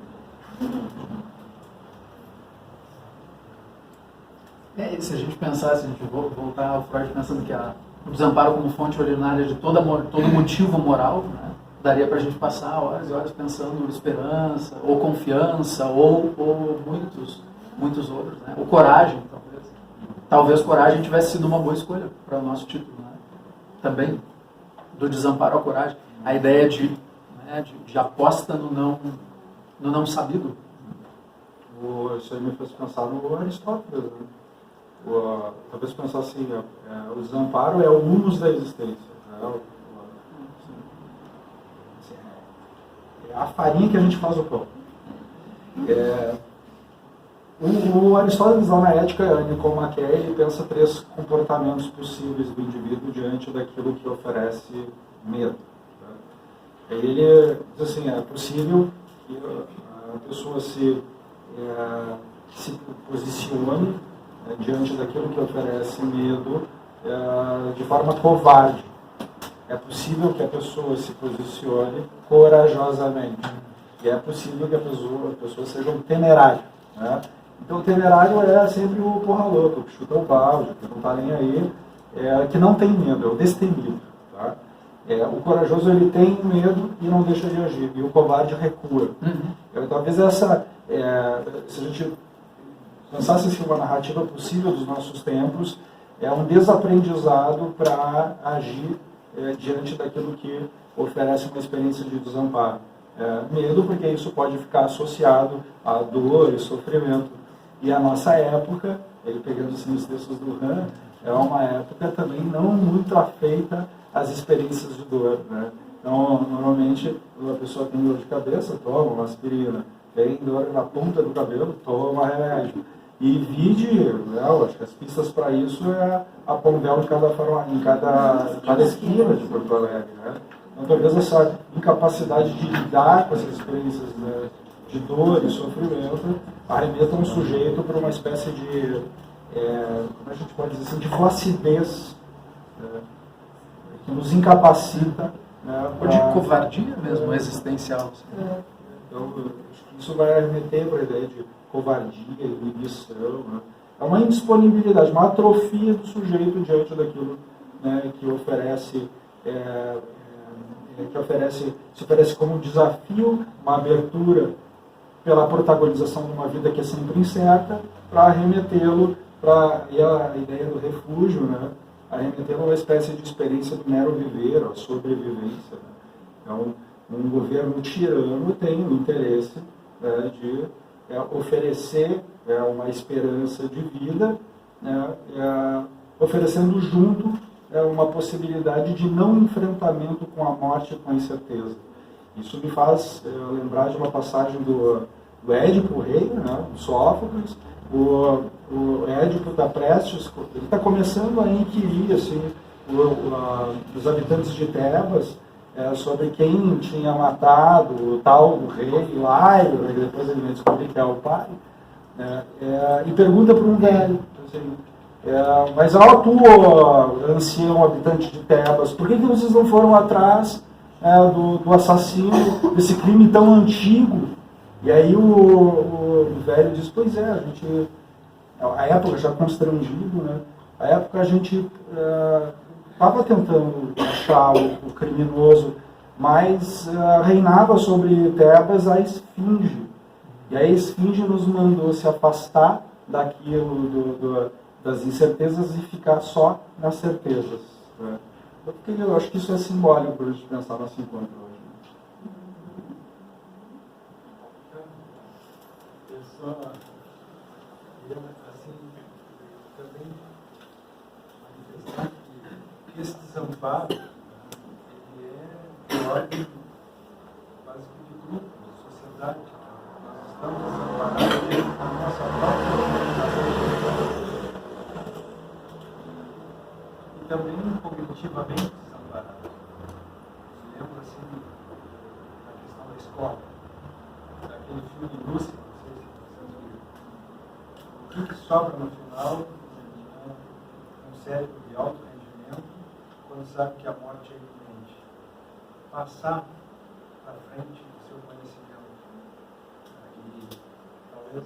Se a gente pensar, se a gente voltar ao Freud pensando que o desamparo como fonte originária de todo motivo moral, né? Daria para a gente passar horas e horas pensando esperança, ou confiança, ou muitos outros, né? Ou coragem, talvez. Talvez coragem tivesse sido uma boa escolha para o nosso título, né? Também, do desamparo à coragem. A ideia de aposta no não sabido. Isso aí me fez pensar no Aristóteles, né? Talvez pensar assim, o desamparo é o humus da existência, né? É a farinha que a gente faz o pão. O Aristóteles, lá na Ética Nicomaquia, ele pensa três comportamentos possíveis do indivíduo diante daquilo que oferece medo. Né? Ele diz assim, é possível que a pessoa se posicione diante daquilo que oferece medo de forma covarde. É possível que a pessoa se posicione corajosamente. E é possível que a pessoa seja um temerário. Né? Então, o temerário é sempre o porra louca, que chuta o balde, que não está nem aí, que não tem medo, é o destemido. Tá? O corajoso, ele tem medo e não deixa de agir. E o covarde recua. Talvez se a gente pensasse assim, uma narrativa possível dos nossos tempos, é um desaprendizado para agir diante daquilo que oferece uma experiência de desamparo. Medo, porque isso pode ficar associado a dor e sofrimento. E a nossa época, ele pegando assim, os textos do Han, é uma época também não muito afeita às experiências de dor. Né? Então, normalmente, quando a pessoa tem dor de cabeça, toma uma aspirina. Tem dor na ponta do cabelo, toma remédio. E vide, acho que as pistas para isso é a Pondel em cada esquina de Porto Alegre. Né? Então, talvez essa incapacidade de lidar com essas experiências, né, de dor e sofrimento arremeta um sujeito para uma espécie de, como a gente pode dizer assim, de flacidez, né, que nos incapacita. Né, ou de covardia mesmo, existencial. Então, acho que isso vai arremeter para a ideia de covardia, inibição. Né? É uma indisponibilidade, uma atrofia do sujeito diante daquilo, né, que oferece. Se oferece como um desafio, uma abertura pela protagonização de uma vida que é sempre incerta, para arremetê-lo, e a ideia do refúgio, né, arremetê-lo a uma espécie de experiência do mero viver, a sobrevivência. Né? Então, um governo tirano tem o interesse, né, de oferecer uma esperança de vida, né, oferecendo junto uma possibilidade de não enfrentamento com a morte, com a incerteza. Isso me faz lembrar de uma passagem do Édipo, o rei, né, do Sófocles. O Édipo está prestes, ele está começando a inquirir assim, os habitantes de Tebas sobre quem tinha matado o tal do rei Laio, né, depois ele descobre que é o pai, né, e pergunta para um velho, assim, mas tu, ancião habitante de Tebas, por que vocês não foram atrás do assassino, desse crime tão antigo? E aí o velho diz, pois é, a época já constrangido, né? A época a gente estava tentando achar o criminoso, mas reinava sobre Tebas a esfinge. E a esfinge nos mandou se afastar daquilo, das incertezas e ficar só nas certezas. Né? Eu acho que isso é simbólico para a gente pensar nosso encontro hoje. Eu só queria, assim, também manifestar que esse desamparo, ele é de ordem quase que de grupo, de sociedade. Nós estamos desamparados dentro da nossa própria organização e também cognitivamente desamparados. Eu lembro, assim, da questão da escola. Aquele filme Lúcia, não sei se vocês viram. O que sobra no final um cérebro de alto rendimento quando sabe que a morte é iminente? Passar à frente do seu conhecimento. E talvez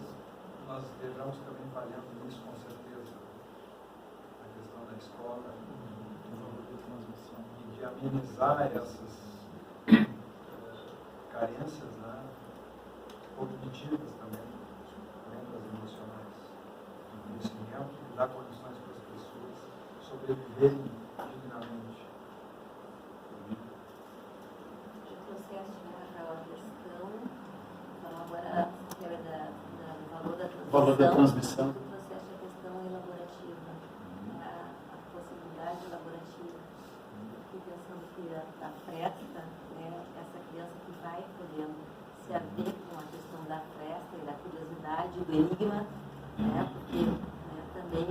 nós estejamos também falhando nisso com certeza. A questão da escola, e de amenizar essas carências, né? Cognitivas também, além das emocionais, de conhecimento e dar condições para as pessoas sobreviverem dignamente. Eu trouxeste a questão, então agora do valor da transmissão. Tu trouxeste a questão elaborativa, a possibilidade elaborativa. Eu fiquei pensando que a fresta, né, essa criança que vai podendo se haver com a questão da fresta e da curiosidade, do enigma, né, porque também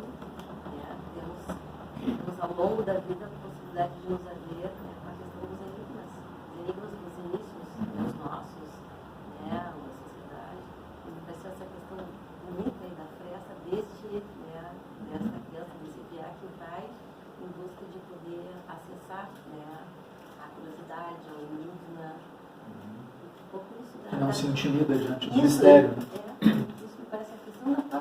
temos ao longo da vida a possibilidade de nos haver com a questão dos enigmas dos inícios, os nossos, a sociedade. E me pareceu essa questão bonita aí da fresta desta criança, desse piá que vai em busca de poder acessar a curiosidade, o enigma. Não se intimida diante do mistério. Isso me parece a questão da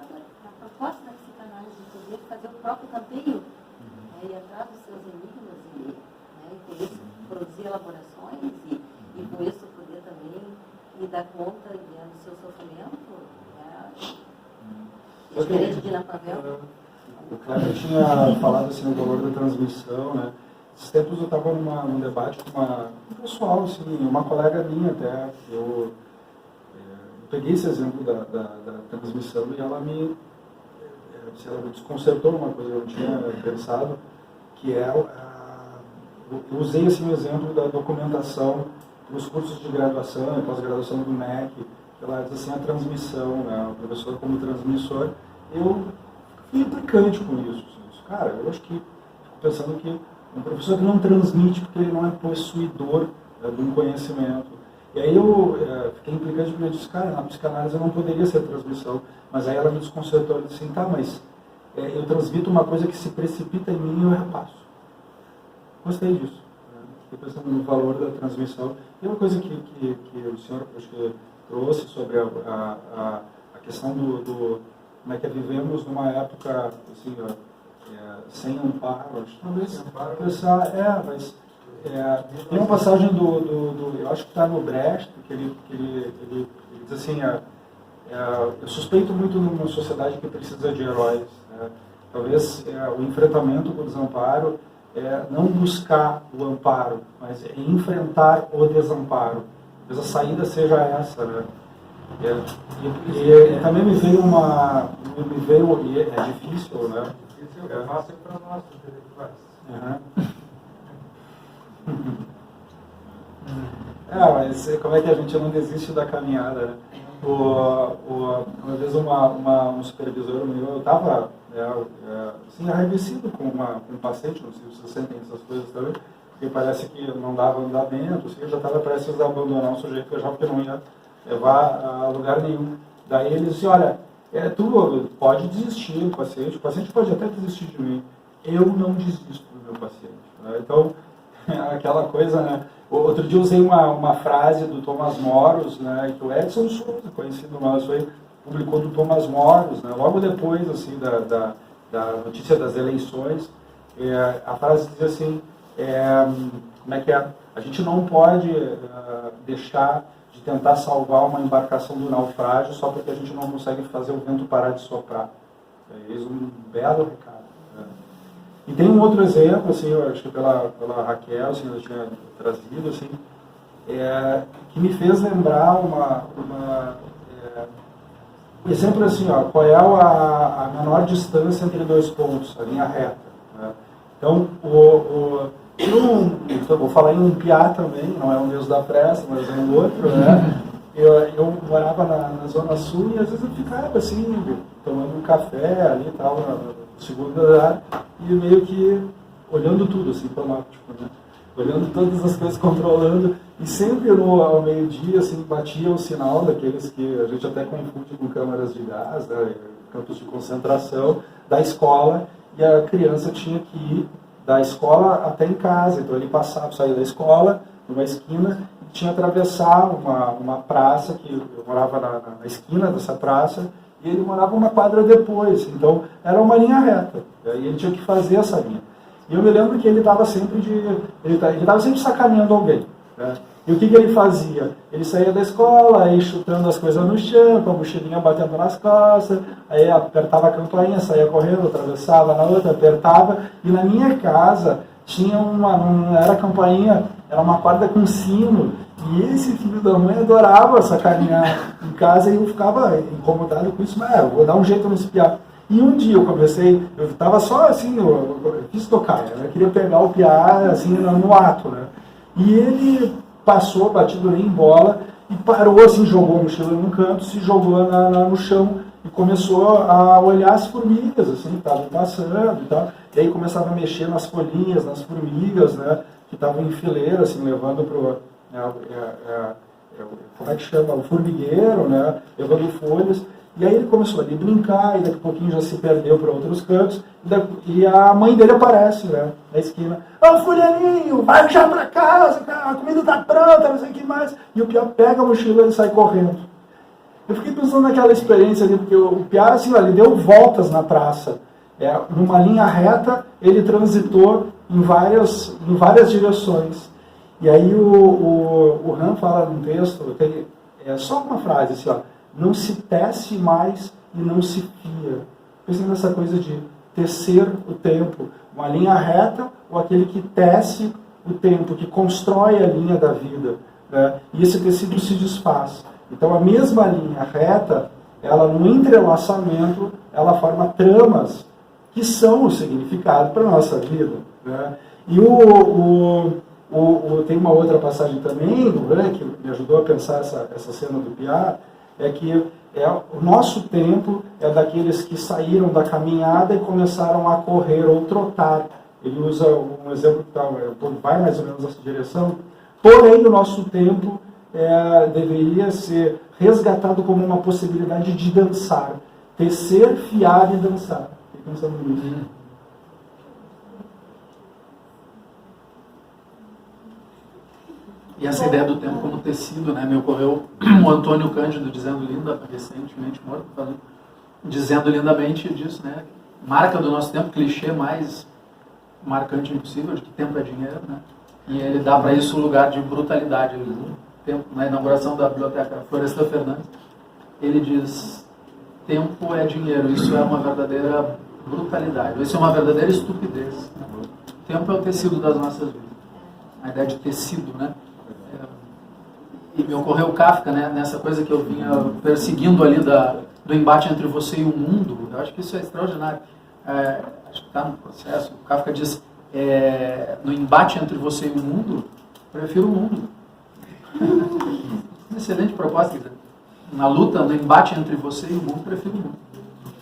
proposta da psicanálise, de poder fazer o próprio campeio, ir atrás dos seus enigmas e com isso produzir elaborações e com isso poder também dar conta do seu sofrimento. Diferente de Napavel. O Cleber tinha falado assim, no valor da transmissão, né? Esses tempos eu estava num debate com um pessoal, assim, uma colega minha até, eu peguei esse exemplo da transmissão e ela me desconcertou numa coisa que eu não tinha pensado, que eu usei assim, o exemplo da documentação dos cursos de graduação e pós-graduação do MEC, ela diz assim, a transmissão, né, o professor como transmissor, eu fui implicante com isso. Cara, eu acho que, fico pensando que um professor que não transmite porque ele não é possuidor de um conhecimento. E aí eu fiquei implicante porque eu disse, cara, na psicanálise não poderia ser transmissão. Mas aí ela me desconcertou, ela disse assim, tá, mas eu transmito uma coisa que se precipita em mim e eu repasso. Gostei disso. Fiquei pensando no valor da transmissão. E uma coisa que o senhor acho que trouxe sobre a questão do como é que vivemos numa época assim, sem amparo, acho que talvez pensar, mas tem uma passagem eu acho que está no Brecht, que ele diz assim, eu suspeito muito numa sociedade que precisa de heróis, né? Talvez o enfrentamento com o desamparo não buscar o amparo, mas enfrentar o desamparo. Talvez a saída seja essa, né? E também me veio e é difícil, né? Isso é fácil para nós, intelectuais. Mas como é que a gente não desiste da caminhada, né? Uma vez um supervisor meu, eu estava assim, arrevecido com um paciente, não sei se vocês sentem essas coisas também, porque parece que não dava andamento, assim, eu já estava prestes a abandonar um sujeito que eu já porque não ia levar a lugar nenhum. Daí ele disse, olha, tu pode desistir do paciente, o paciente pode até desistir de mim, eu não desisto do meu paciente. Né? Então, aquela coisa, né? Outro dia eu usei uma frase do Thomas Moros, né, que o Edson Souza, conhecido nosso aí, publicou do Thomas Moros, né, logo depois assim, da notícia das eleições. A frase diz assim, como é que é? A gente não pode deixar de tentar salvar uma embarcação do naufrágio só porque a gente não consegue fazer o vento parar de soprar. Eis um belo recado. Né? E tem um outro exemplo, assim, eu acho que pela Raquel, assim, ela tinha trazido, assim, que me fez lembrar um exemplo assim, ó, qual é a menor distância entre dois pontos, a linha reta. Né? Então, eu vou falar em um piá também, não é um Deus da Pressa, mas é um outro, né? Eu morava na Zona Sul e às vezes eu ficava assim, tomando um café ali e tal, no segundo andar, e meio que olhando tudo, assim, panóptico, né? Olhando todas as coisas, controlando, e sempre ao meio-dia, assim, batia o sinal daqueles que a gente até confunde com câmaras de gás, né? Campos de concentração, da escola, e a criança tinha que ir da escola até em casa, então ele saía da escola, numa esquina, e tinha que atravessar uma praça, que eu morava na esquina dessa praça, e ele morava uma quadra depois, então era uma linha reta, e ele tinha que fazer essa linha. E eu me lembro que ele estava sempre sacaneando alguém. Né? E o que ele fazia? Ele saía da escola, aí chutando as coisas no chão, com a mochilinha batendo nas costas, aí apertava a campainha, saía correndo, atravessava na outra, apertava, e na minha casa tinha não era campainha, era uma corda com sino, e esse filho da mãe adorava sacanear em casa, e eu ficava incomodado com isso, mas eu vou dar um jeito nesse piá. E um dia eu estava só assim, eu fiz tocar, eu queria pegar o piá assim no ato, né? E ele passou, batido em bola, e parou assim, jogou a mochila num canto, se jogou no chão, e começou a olhar as formigas, assim, que estavam passando e tal. E aí começava a mexer nas folhinhas, nas formigas, né, que estavam em fileira, assim, levando para como é que chama? O formigueiro, né, levando folhas. E aí ele começou ali a brincar, e daqui a pouquinho já se perdeu para outros cantos, e a mãe dele aparece, né, na esquina. Ô, Fulhaninho, vai já para casa, a comida está pronta, não sei o que mais. E o Piá pega a mochila e sai correndo. Eu fiquei pensando naquela experiência ali, porque o Piá, assim, ele deu voltas na praça. Numa linha reta, ele transitou em várias direções. E aí o Han fala num texto, só uma frase assim, ó, não se tece mais e não se fia. Pensei nessa coisa de tecer o tempo. Uma linha reta ou aquele que tece o tempo, que constrói a linha da vida. Né? E esse tecido se desfaz. Então a mesma linha reta, ela no entrelaçamento, ela forma tramas que são o significado para a nossa vida. Né? E tem uma outra passagem também do Han, que me ajudou a pensar essa cena do Piá, é que o nosso tempo é daqueles que saíram da caminhada e começaram a correr ou trotar. Ele usa um exemplo que vai mais ou menos nessa direção. Porém, o nosso tempo deveria ser resgatado como uma possibilidade de dançar. Tecer, fiar e dançar. Fiquei pensando nisso. E essa ideia do tempo como tecido, né, me ocorreu o Antônio Cândido dizendo recentemente morto, dizendo lindamente disso, né, marca do nosso tempo, clichê mais marcante impossível, de que tempo é dinheiro, né, e ele dá para isso um lugar de brutalidade. Tempo, na inauguração da biblioteca Florestan Fernandes, ele diz, tempo é dinheiro, isso é uma verdadeira brutalidade, isso é uma verdadeira estupidez. Né? Tempo é o tecido das nossas vidas, a ideia de tecido, né? E me ocorreu o Kafka, né, nessa coisa que eu vinha perseguindo ali do embate entre você e o mundo. Eu acho que isso é extraordinário. Acho que está no processo. O Kafka diz, no embate entre você e o mundo, prefiro o mundo. Excelente proposta. Na luta, no embate entre você e o mundo, prefiro o mundo.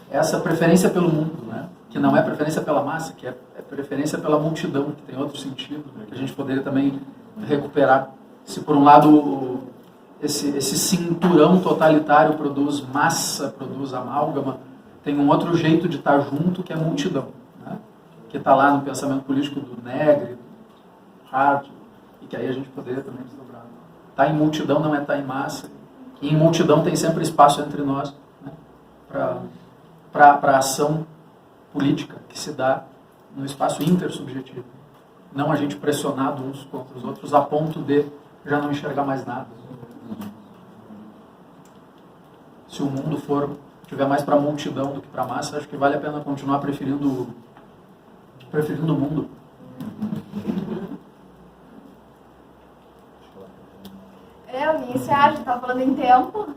Essa preferência pelo mundo, né? Que não é preferência pela massa, que é preferência pela multidão, que tem outro sentido, né? Que a gente poderia também recuperar. Se por um lado esse cinturão totalitário produz massa, produz amálgama, tem um outro jeito de estar junto, que é multidão, né? Que está lá no pensamento político do Negri, do Hart, e que aí a gente poderia também desdobrar. Estar em multidão não é estar em massa, e em multidão tem sempre espaço entre nós, né? Para a ação política que se dá no espaço intersubjetivo. Não a gente pressionado uns contra os outros a ponto de já não enxergar mais nada. Se o mundo tiver mais para a multidão do que para a massa, acho que vale a pena continuar preferindo o mundo. Eu ia encerrar, já estava falando em tempo.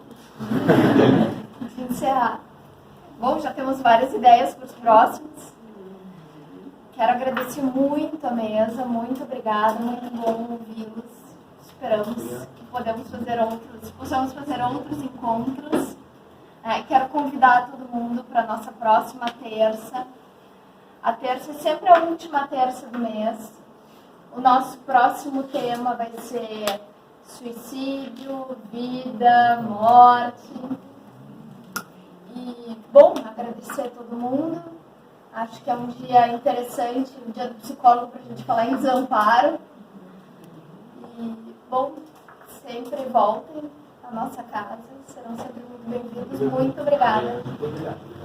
De encerrar. Bom, já temos várias ideias para os próximos. Quero agradecer muito a mesa, muito obrigada, muito bom ouvi-los. Esperamos que possamos fazer outros encontros. Quero convidar todo mundo para a nossa próxima terça. A terça é sempre a última terça do mês. O nosso próximo tema vai ser suicídio, vida, morte. E, bom, agradecer a todo mundo. Acho que é um dia interessante, o dia do psicólogo, para a gente falar em desamparo. E, bom, sempre voltem à nossa casa, serão sempre muito bem-vindos. Muito obrigada. Muito obrigado.